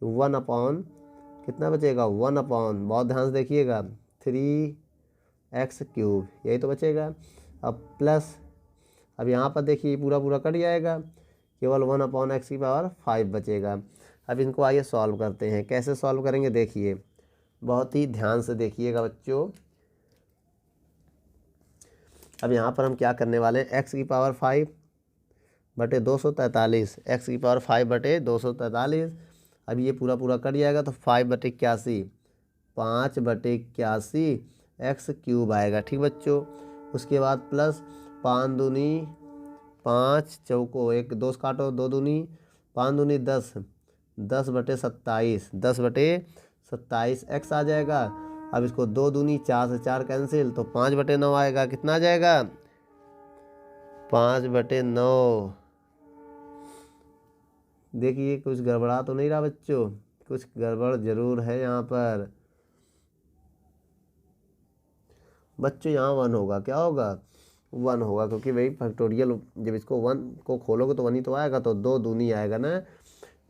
1/, कितना बचेगा 1/, बहुत ध्यान से देखिएगा, 3 एक्स क्यूब, यही तो बचेगा। अब प्लस, अब यहाँ पर देखिए पूरा पूरा कट जाएगा, केवल 1/x⁵ बचेगा। अब इनको आइए सॉल्व करते हैं। कैसे सॉल्व करेंगे देखिए, बहुत ही ध्यान से देखिएगा बच्चों। अब यहाँ पर हम क्या करने वाले हैं, x⁵ बटे 243, x⁵ बटे 243। अब ये पूरा पूरा कट जाएगा तो 5/81, 5/81 एक्स क्यूब आएगा। ठीक बच्चों, उसके बाद प्लस 5 दूनी 5, चौको 1 2 काटो, 2 दूनी 5 दूनी 10, 10/27, 10/27 एक्स आ जाएगा। अब इसको 2 दूनी 4 से 4 कैंसिल, तो 5/9 आएगा। कितना आ जाएगा, 5/9। देखिए कुछ गड़बड़ा तो नहीं रहा बच्चों, कुछ गड़बड़ जरूर है यहाँ पर बच्चों। यहाँ 1 होगा, क्या होगा, 1 होगा, क्योंकि वही फैक्टोरियल, जब इसको 1 को खोलोगे तो 1 ही तो आएगा, तो 2 दूनी आएगा ना, तो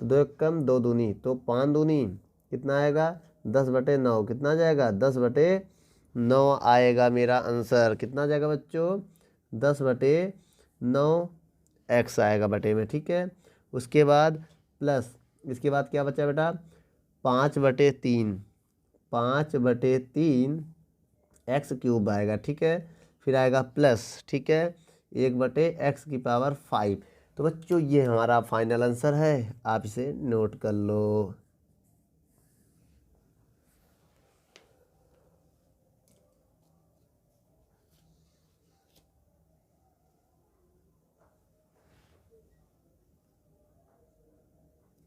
2 एक कम 2 दूनी, तो 5 दूनी कितना आएगा, 10/9। कितना आ जाएगा, 10/9 आएगा मेरा आंसर। कितना आ जाएगा बच्चों, 10/9 एक्स आएगा बटे में। ठीक है, उसके बाद प्लस, इसके बाद क्या बचा बेटा, 5/3, 5/3 एक्स क्यूब आएगा। ठीक है, फिर आएगा प्लस, ठीक है, 1/x⁵। तो बच्चों ये हमारा फाइनल आंसर है, आप इसे नोट कर लो।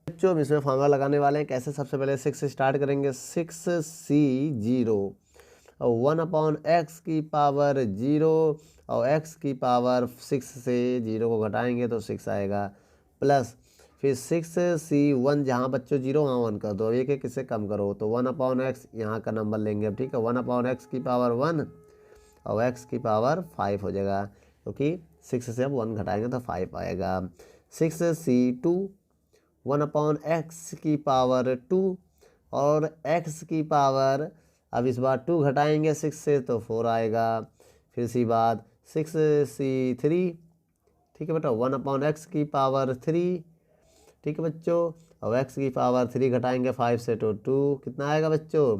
बच्चों हम इसमें फॉर्मूला लगाने वाले हैं। कैसे, सबसे पहले 6 से स्टार्ट करेंगे, 6c0 और 1/x⁵0 और x⁵ 6 से 0 को घटाएंगे तो 6 आएगा, प्लस फिर 6c1, जहाँ बच्चों 0 वहाँ 1 कर दो, एक एक किससे कम करो, तो 1/x यहाँ का नंबर लेंगे अब। ठीक है, 1/x⁵1 और x⁵5 हो जाएगा, क्योंकि 6 से अब 1 घटाएंगे तो 5 आएगा। 6c2 1/x⁵2 और x⁵, अब इस बार 2 घटाएंगे 6 से तो 4 आएगा। फिर इसी बात 6c3, ठीक है बेटा, 1/x⁵3, ठीक है बच्चों, और x⁵3 घटाएंगे 5 से तो 2, कितना आएगा बच्चों,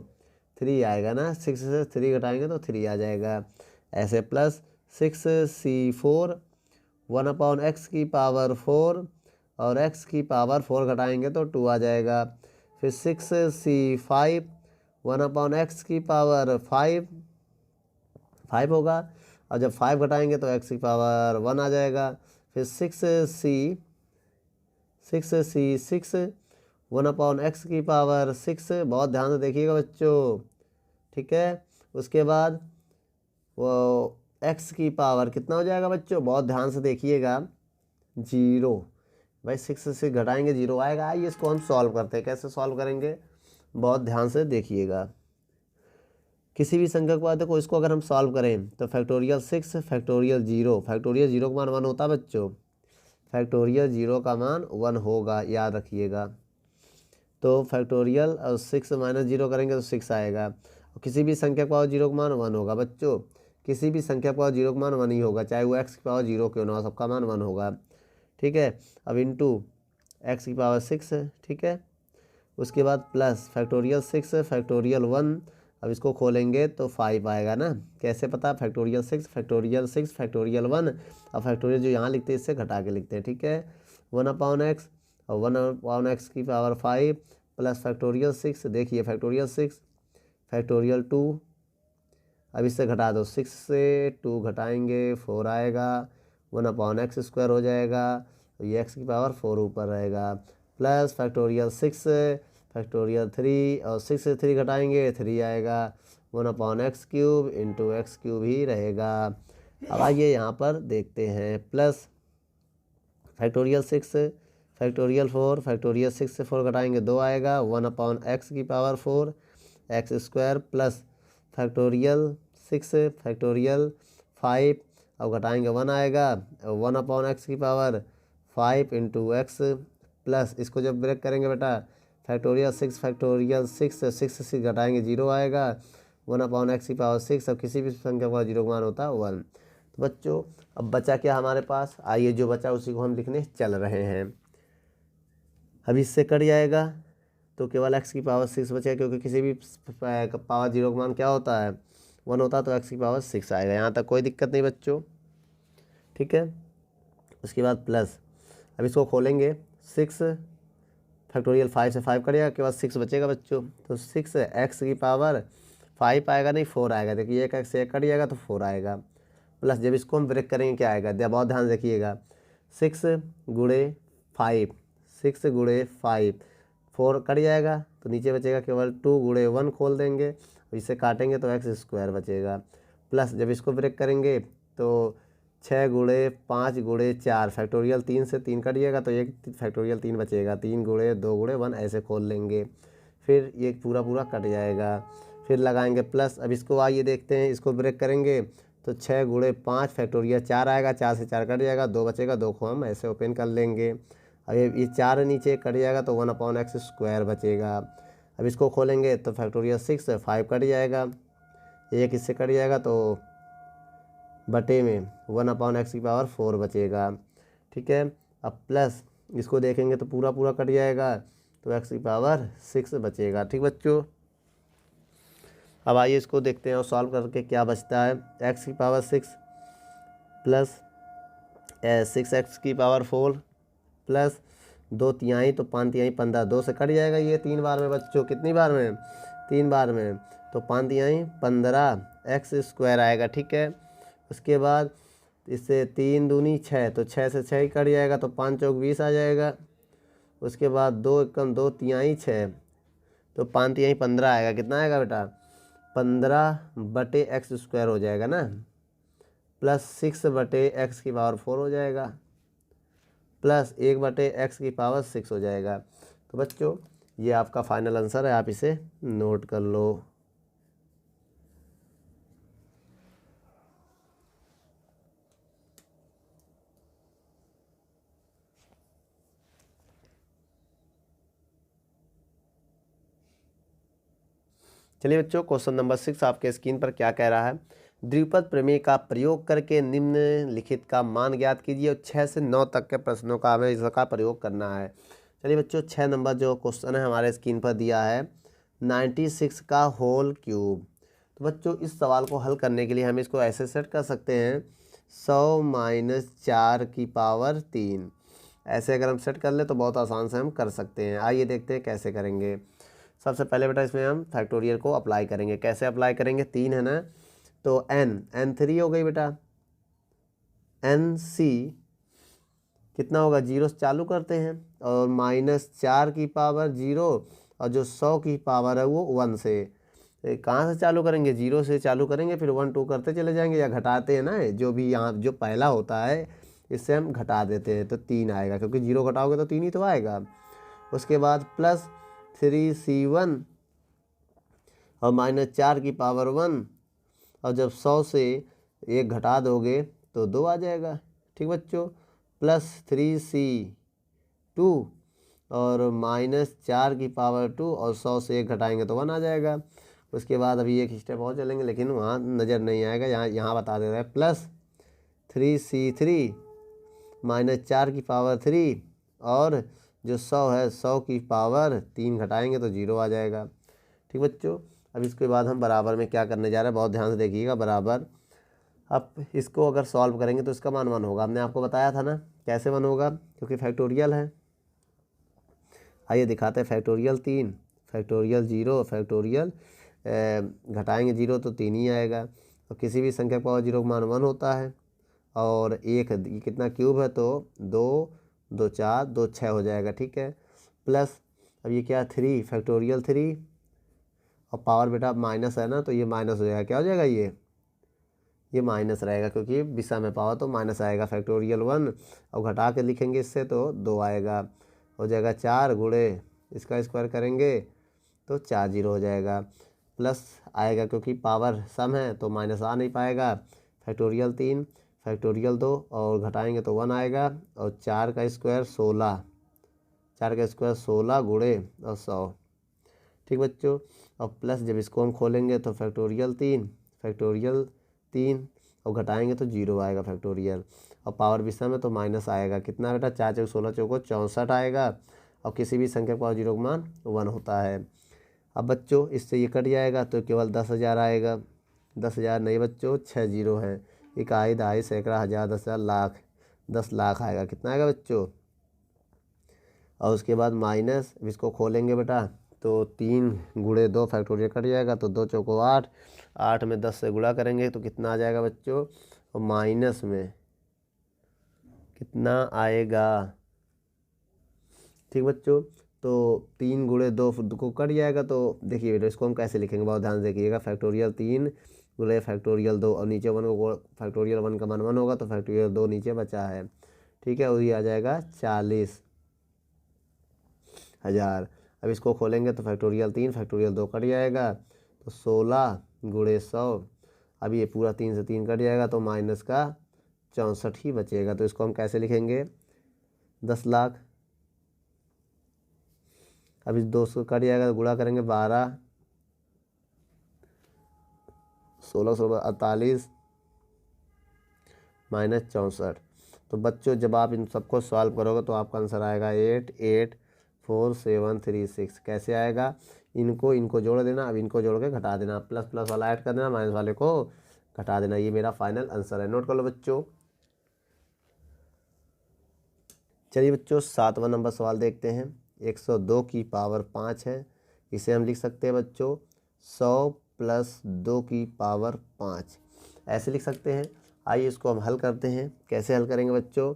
3 आएगा ना, 6 से 3 घटाएंगे तो 3 आ जाएगा। ऐसे प्लस 6c4 1/x⁵4 और x⁵4 घटाएंगे तो 2 आ जाएगा। फिर 6c5 1/x⁵5 5 होगा, और जब 5 घटाएंगे तो x⁵1 आ जाएगा। फिर 6c6 1/x⁵6, बहुत ध्यान से देखिएगा बच्चों। ठीक है, उसके बाद वो x⁵ कितना हो जाएगा बच्चों, बहुत ध्यान से देखिएगा, 0। भाई 6 से घटाएंगे 0 आएगा। आइए इसको हम सॉल्व करते हैं। कैसे सॉल्व करेंगे, बहुत ध्यान से देखिएगा। किसी भी संख्या के बाद देखो, इसको अगर हम सॉल्व करें तो फैक्टोरियल 6 फैक्टोरियल 0, फैक्टोरियल 0 का मान 1 होता है बच्चों, फैक्टोरियल 0 का मान 1 होगा, याद रखिएगा। तो फैक्टोरियल और 6 - 0 करेंगे तो 6 आएगा। और किसी भी संख्या के पावर 0 का मान 1 होगा बच्चों, किसी भी संख्या के पावर 0 का मान 1 ही होगा, चाहे वो x⁵0 क्यों ना हो, सबका मान 1 होगा। ठीक है, अब इंटू x⁵6 है। ठीक है, उसके बाद प्लस फैक्टोरियल 6 फैक्टोरियल 1, अब इसको खोलेंगे तो 5 आएगा ना। कैसे पता, फैक्टोरियल 6 फैक्टोरियल 6 फैक्टोरियल 1, और फैक्टोरियल जो यहाँ लिखते हैं इससे घटा के लिखते हैं। ठीक है, 1/x और 1/x⁵5 प्लस फैक्टोरियल 6, देखिए फैक्टोरियल 6 फैक्टोरियल 2, अब इससे घटा दो, 6 से 2 घटाएंगे 4 आएगा, 1/x² हो जाएगा, तो ये x⁵4 ऊपर रहेगा, प्लस फैक्टोरियल 6 फैक्टोरियल 3, और 6 से 3 घटाएंगे 3 आएगा, 1/x³ इंटू x³ ही रहेगा। अब आइए यहाँ पर देखते हैं, प्लस फैक्टोरियल 6 फैक्टोरियल 4 फैक्टोरियल 6 से 4 घटाएंगे 2 आएगा, 1/x⁵4 x² plus factorial 6 factorial 5, अब घटाएंगे 1 आएगा, 1/x⁵5 इंटू x प्लस, इसको जब ब्रेक करेंगे बेटा, फैक्टोरियल 6 फैक्टोरियल 6 से घटाएंगे 0 आएगा, 1/x⁴ अब किसी भी संख्या का 0 का मान होता है 1। तो बच्चों अब बचा क्या हमारे पास, आइए जो बचा उसी को हम लिखने चल रहे हैं। अब इससे कट जाएगा तो केवल x⁴ बचेगा, क्योंकि किसी भी पावर 0 का मान क्या होता है 1 होता है, तो x⁴ आएगा। यहाँ तक कोई दिक्कत नहीं बच्चों, ठीक है। उसके बाद प्लस, अब इसको खोलेंगे 6 फैक्टोरियल 5 से 5 कटेगा, के बाद 6 बचेगा बच्चों। तो 6x⁴ आएगा नहीं 4 आएगा, देखिए एक x से एक कट जाएगा तो 4 आएगा। प्लस जब इसको हम ब्रेक करेंगे क्या आएगा, बहुत ध्यान से देखिएगा, 6 गुणे 5, 6 गुणे 5, 4 कट जाएगा तो नीचे बचेगा केवल 2 गुणे 1 खोल देंगे, इसे काटेंगे तो x² बचेगा। प्लस जब इसको ब्रेक करेंगे तो 6 गुणे 5 गुणे 4 फैक्टोरियल 3 से 3 कट जाएगा तो एक फैक्टोरियल 3 बचेगा, 3 गुणे 2 गुणे 1 ऐसे खोल लेंगे, फिर ये पूरा कट जाएगा, फिर लगाएंगे प्लस। अब इसको आइए देखते हैं, इसको ब्रेक करेंगे तो 6 गुणे 5 फैक्टोरियल 4 आएगा, 4 से 4 कट जाएगा, 2 बचेगा, 2 को हम ऐसे ओपन कर लेंगे। अब ये 4 नीचे कट जाएगा तो 1/x² बचेगा। अब इसको खोलेंगे तो फैक्टोरियल 6 5 कट जाएगा, एक इससे कट जाएगा तो बटे में 1/x⁴ बचेगा, ठीक है। अब प्लस इसको देखेंगे तो पूरा कट जाएगा तो x⁴ बचेगा, ठीक बच्चों। अब आइए इसको देखते हैं और सॉल्व करके क्या बचता है, x⁴ प्लस 6x⁴ प्लस 2 तिहाई तो 5 तिहाई 15, 2 से कट जाएगा ये 3 बार में बच्चों, कितनी बार में 3 बार में, तो 5 तिहाई 15x² आएगा, ठीक है। उसके बाद इससे 3 दूनी 6, तो 6 से 6 ही कट जाएगा तो 5 चौक 20 आ जाएगा। उसके बाद 2 एकम 2 तिहाई 6, तो 5 तिहाई 15 आएगा, कितना आएगा बेटा 15/x² हो जाएगा ना, प्लस 6/x⁴ हो जाएगा, प्लस 1/x⁴ हो जाएगा। तो बच्चों ये आपका फाइनल आंसर है, आप इसे नोट कर लो। चलिए बच्चों क्वेश्चन नंबर 6 आपके स्क्रीन पर क्या कह रहा है, द्विपद प्रमेय का प्रयोग करके निम्नलिखित का मान ज्ञात कीजिए, और 6 से 9 तक के प्रश्नों का हमें इसका प्रयोग करना है। चलिए बच्चों 6 नंबर जो क्वेश्चन है हमारे स्क्रीन पर दिया है 96 का होल क्यूब। तो बच्चों इस सवाल को हल करने के लिए हम इसको ऐसे सेट कर सकते हैं 100 - 4 की पावर 3, ऐसे अगर हम सेट कर ले तो बहुत आसान से हम कर सकते हैं। आइए देखते हैं कैसे करेंगे। सबसे पहले बेटा इसमें हम फैक्टोरियल को अप्लाई करेंगे, कैसे अप्लाई करेंगे, 3 है ना, तो n 3 हो गई बेटा, nc कितना होगा 0 से चालू करते हैं, और -4 की पावर 0, और जो 100 की पावर है वो 1 से, कहाँ से चालू करेंगे 0 से चालू करेंगे, फिर 1 2 करते चले जाएंगे, या घटाते हैं ना, जो भी यहाँ जो पहला होता है इससे हम घटा देते हैं तो 3 आएगा, क्योंकि 0 घटाओगे तो 3 ही तो आएगा। उसके बाद प्लस 3c1 और -4 की पावर 1, और जब 100 से 1 घटा दोगे तो 2 आ जाएगा, ठीक बच्चों। प्लस 3c2 और -4 की पावर 2, और 100 से 1 घटाएंगे तो 1 आ जाएगा। उसके बाद अभी एक स्टेप और चलेंगे, लेकिन वहाँ नज़र नहीं आएगा, यहाँ बता दे रहा है, प्लस 3c3 -4 की पावर 3, और जो 100 है 100 की पावर 3 घटाएंगे तो 0 आ जाएगा, ठीक बच्चों। अब इसके बाद हम बराबर में क्या करने जा रहे हैं, बहुत ध्यान से देखिएगा, बराबर। अब इसको अगर सॉल्व करेंगे तो इसका मान 1 होगा, हमने आपको बताया था ना कैसे 1 होगा, क्योंकि फैक्टोरियल है। आइए दिखाते हैं, फैक्टोरियल 3 फैक्टोरियल 0 फैक्टोरियल घटाएंगे 0 तो 3 ही आएगा, और किसी भी संख्या पावर 0 का मान 1 होता है, और एक कितना क्यूब है तो 2 2 4 2 6 हो जाएगा, ठीक है। प्लस अब ये क्या 3 फैक्टोरियल 3, और पावर बेटा माइनस है ना, तो ये माइनस हो जाएगा, क्या हो जाएगा ये माइनस रहेगा, क्योंकि विषम में पावर तो माइनस आएगा। फैक्टोरियल 1 और घटा के लिखेंगे इससे तो 2 आएगा, हो जाएगा 4 गुणे इसका स्क्वायर करेंगे तो 4 0 हो जाएगा, प्लस आएगा क्योंकि पावर सम है तो माइनस आ नहीं पाएगा। फैक्टोरियल 3 फैक्टोरियल 2 और घटाएंगे तो 1 आएगा, और 4 का स्क्वायर 16, 4 का स्क्वायर 16 गुणे और 100, ठीक बच्चों। और प्लस जब इसको हम खोलेंगे तो फैक्टोरियल 3 और घटाएंगे तो 0 आएगा फैक्टोरियल। और पावर विषम है तो माइनस आएगा। कितना बेटा, 4 चौक 16 चौको 64 आएगा। और किसी भी संख्या का पावर 0 का मान 1 होता है। अब बच्चों इससे ये कट जाएगा तो केवल 10,000 आएगा। 10,000 नहीं बच्चों, 6 जीरो हैं। इकाई, दहाई, सैकड़ा, हज़ार, 10,000, लाख। 10 लाख आएगा। कितना आएगा बच्चों। और उसके बाद माइनस, इसको खोलेंगे बेटा तो 3 गुणे 2 फैक्टोरियल कट जाएगा तो 2 चौको 8। 8 में 10 से गुणा करेंगे तो कितना आ जाएगा बच्चों। और माइनस में कितना आएगा। ठीक बच्चों, तो 3 गुणे 2 को कट जाएगा। तो देखिए बेटा इसको हम कैसे लिखेंगे, बहुत ध्यान से देखिएगा। फैक्टोरियल 3 गुणे फैक्टोरियल 2 और नीचे 1 को फैक्टोरियल 1 का मान 1 होगा तो फैक्टोरियल 2 नीचे बचा है। ठीक है, वही आ जाएगा 40,000। अब इसको खोलेंगे तो फैक्टोरियल 3 फैक्टोरियल 2 कट जाएगा तो 16 गुणे 100। अब ये पूरा 3 से 3 कट जाएगा तो माइनस का 64 ही बचेगा। तो इसको हम कैसे लिखेंगे, 10 लाख। अब इस 200 कट जाएगा तो गुणा करेंगे 12, 1648 माइनस 64। तो बच्चों जब आप इन सबको सॉल्व करोगे तो आपका आंसर आएगा 884736। कैसे आएगा, इनको जोड़ देना। अब इनको जोड़ के घटा देना, प्लस प्लस वाला ऐड कर देना, माइनस वाले को घटा देना। ये मेरा फाइनल आंसर है। नोट कर लो बच्चों। चलिए बच्चों 7वां नंबर सवाल देखते हैं। 102 की पावर 5 है। इसे हम लिख सकते हैं बच्चों 100 प्लस 2 की पावर 5, ऐसे लिख सकते हैं। आइए इसको हम हल करते हैं। कैसे हल करेंगे बच्चों,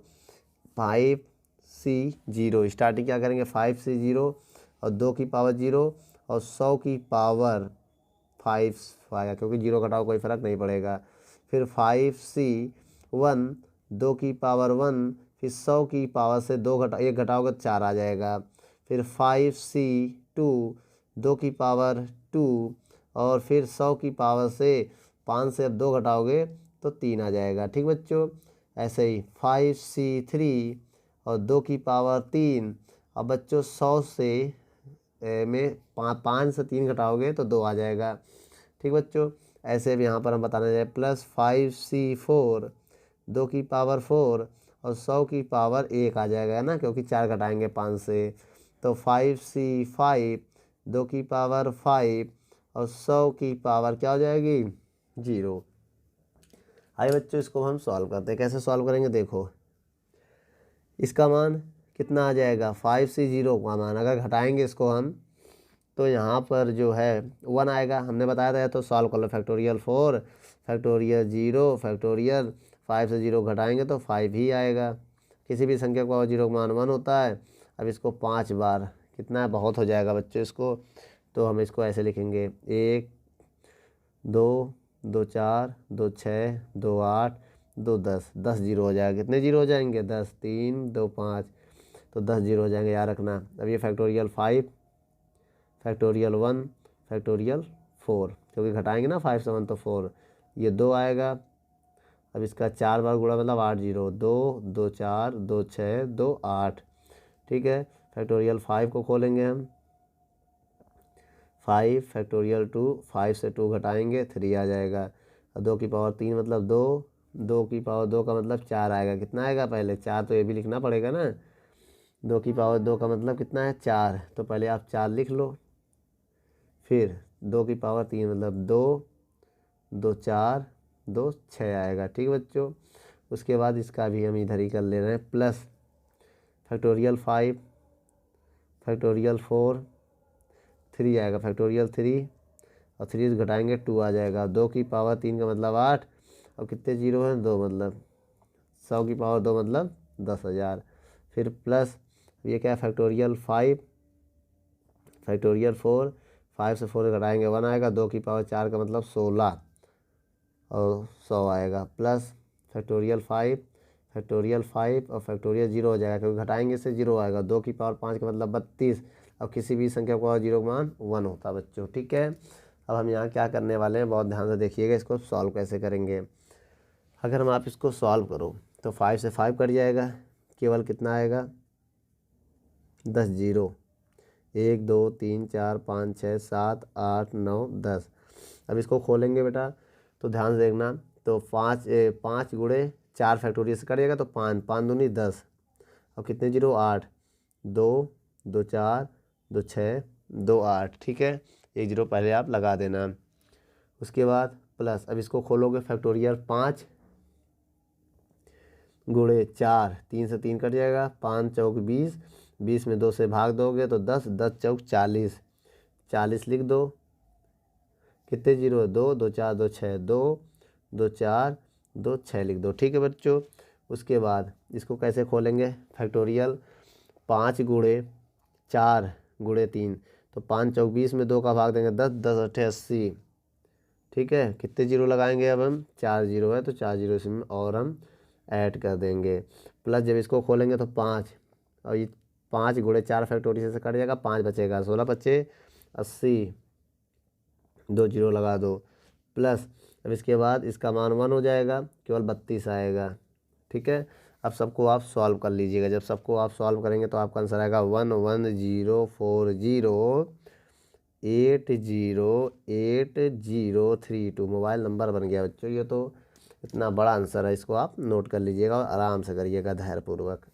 5C0 स्टार्टिंग क्या करेंगे, 5C0 और 2 की पावर 0 और 100 की पावर 5 आएगा क्योंकि 0 घटाओ कोई फ़र्क नहीं पड़ेगा। फिर 5C1 2 की पावर 1, फिर 100 की पावर से 1 घटाओगे तो 4 आ जाएगा। फिर 5C2 2 की पावर 2 और फिर 100 की पावर से 5 से अब 2 घटाओगे तो 3 आ जाएगा। ठीक बच्चों, ऐसे ही 5C3 और 2 की पावर 3। अब बच्चों 100 से में 5 से 3 घटाओगे तो 2 आ जाएगा। ठीक बच्चों, ऐसे भी यहाँ पर हम बताने जाए प्लस 5C4 2 की पावर 4 और 100 की पावर 1 आ जाएगा ना, क्योंकि 4 घटाएंगे 5 से। तो 5C5 2 की पावर 5 और 100 की पावर क्या हो जाएगी, 0। आइए बच्चों इसको हम सॉल्व करते हैं। कैसे सॉल्व करेंगे, देखो इसका मान कितना आ जाएगा, 5C0 का मान अगर घटाएंगे इसको हम तो यहाँ पर जो है 1 आएगा। हमने बताया था। तो सॉल्व कर लो, फैक्टोरियल 4 फैक्टोरियल 0 फैक्टोरियल 5 से 0 घटाएंगे तो 5 ही आएगा। किसी भी संख्या का 0 का मान 1 होता है। अब इसको 5 बार कितना बहुत हो जाएगा बच्चों इसको, तो हम इसको ऐसे लिखेंगे 1 2 2 4 2 6 2 8 2 10 10 जीरो हो जाएगा। कितने जीरो हो जाएंगे, 10 3 2 5 तो 10 जीरो हो जाएंगे, याद रखना। अब ये फैक्टोरियल 5 फैक्टोरियल 1 फैक्टोरियल 4 क्योंकि घटाएंगे ना 5 से 1 तो 4, ये 2 आएगा। अब इसका 4 बार गुणा मतलब 8 जीरो, 2 2 4 2 6 2 8। ठीक है, फैक्टोरियल 5 को खोलेंगे हम 5 फैक्टोरियल 2 5 से 2 घटाएंगे 3 आ जाएगा। और 2 की पावर 3 मतलब 2 2 की पावर 2 का मतलब 4 आएगा। कितना आएगा, पहले 4 तो ये भी लिखना पड़ेगा ना। 2 की पावर 2 का मतलब कितना है, 4। तो पहले आप 4 लिख लो, फिर 2 की पावर 3 मतलब 2 2 4 2 6 आएगा। ठीक बच्चों, उसके बाद इसका भी हम इधर ही कर ले रहे हैं प्लस फैक्टोरियल 5 फैक्टोरियल 4 3 आएगा, फैक्टोरियल 3 और 3 घटाएंगे 2 आ जाएगा। 2 की पावर 3 का मतलब 8 और कितने जीरो हैं, 2 मतलब 100 की पावर 2 मतलब 10,000। फिर प्लस ये क्या है, फैक्टोरियल 5 फैक्टोरियल 4 5 से 4 घटाएंगे 1 आएगा। 2 की पावर 4 का मतलब 16 और 100 आएगा। प्लस फैक्टोरियल 5 और फैक्टोरियल 0 हो जाएगा क्योंकि घटाएंगे से 0 आएगा। 2 की पावर 5 का मतलब 32। अब किसी भी संख्या को 0 का मान 1 होता है बच्चों। ठीक है, अब हम यहाँ क्या करने वाले हैं, बहुत ध्यान से देखिएगा। इसको सॉल्व कैसे करेंगे, अगर हम आप इसको सॉल्व करो तो 5 से 5 कट जाएगा, केवल कितना आएगा, 10 जीरो। 1 2 3 4 5 6 7 8 9 10। अब इसको खोलेंगे बेटा तो ध्यान से देखना, तो 5 गुणे 4 फैक्टोरियल से करिएगा तो 5 5 दूनी 10 और कितने जीरो 8, 2 2 4 2 6 2 8। ठीक है, एक जीरो पहले आप लगा देना। उसके बाद प्लस, अब इसको खोलोगे फैक्टोरियल 5 गुणे 4, 3 से 3 कट जाएगा, 5 चौक 20, 20 में 2 से भाग दोगे तो 10, 10 चौक 40, 40 लिख दो। कितने जीरो 2 2 4 2 6 2 2 4 2 6 लिख दो। ठीक है बच्चों, उसके बाद इसको कैसे खोलेंगे फैक्टोरियल 5 गुणे 4 गुणे 3, तो 5 चौक 20 में 2 का भाग देंगे 10, 10 अट्ठे 80। ठीक है, कितने जीरो लगाएंगे अब हम, 4 जीरो है तो 4 जीरो इसमें और हम ऐड कर देंगे। प्लस जब इसको खोलेंगे तो 5 और ये 5 गुणे 4 फैक्टोरियल से कट जाएगा, 5 बचेगा, 16 बचे 80, 2 जीरो लगा दो। प्लस अब इसके बाद इसका मान 1 हो जाएगा, केवल 32 आएगा। ठीक है, अब सबको आप सॉल्व कर लीजिएगा। जब सबको आप सॉल्व करेंगे तो आपका आंसर आएगा 1104080832। मोबाइल नंबर बन गया बच्चों, ये तो इतना बड़ा आंसर है, इसको आप नोट कर लीजिएगा और आराम से करिएगा धैर्यपूर्वक।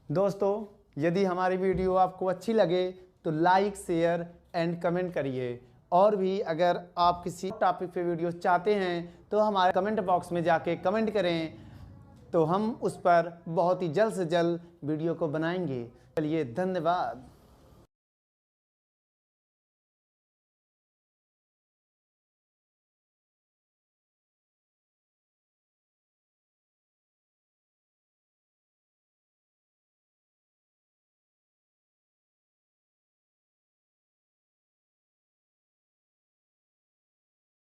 दोस्तों, यदि हमारी वीडियो आपको अच्छी लगे तो लाइक शेयर एंड कमेंट करिए। और भी अगर आप किसी टॉपिक पे वीडियो चाहते हैं तो हमारे कमेंट बॉक्स में जाके कमेंट करें, तो हम उस पर बहुत ही जल्द से जल्द वीडियो को बनाएंगे। चलिए, धन्यवाद।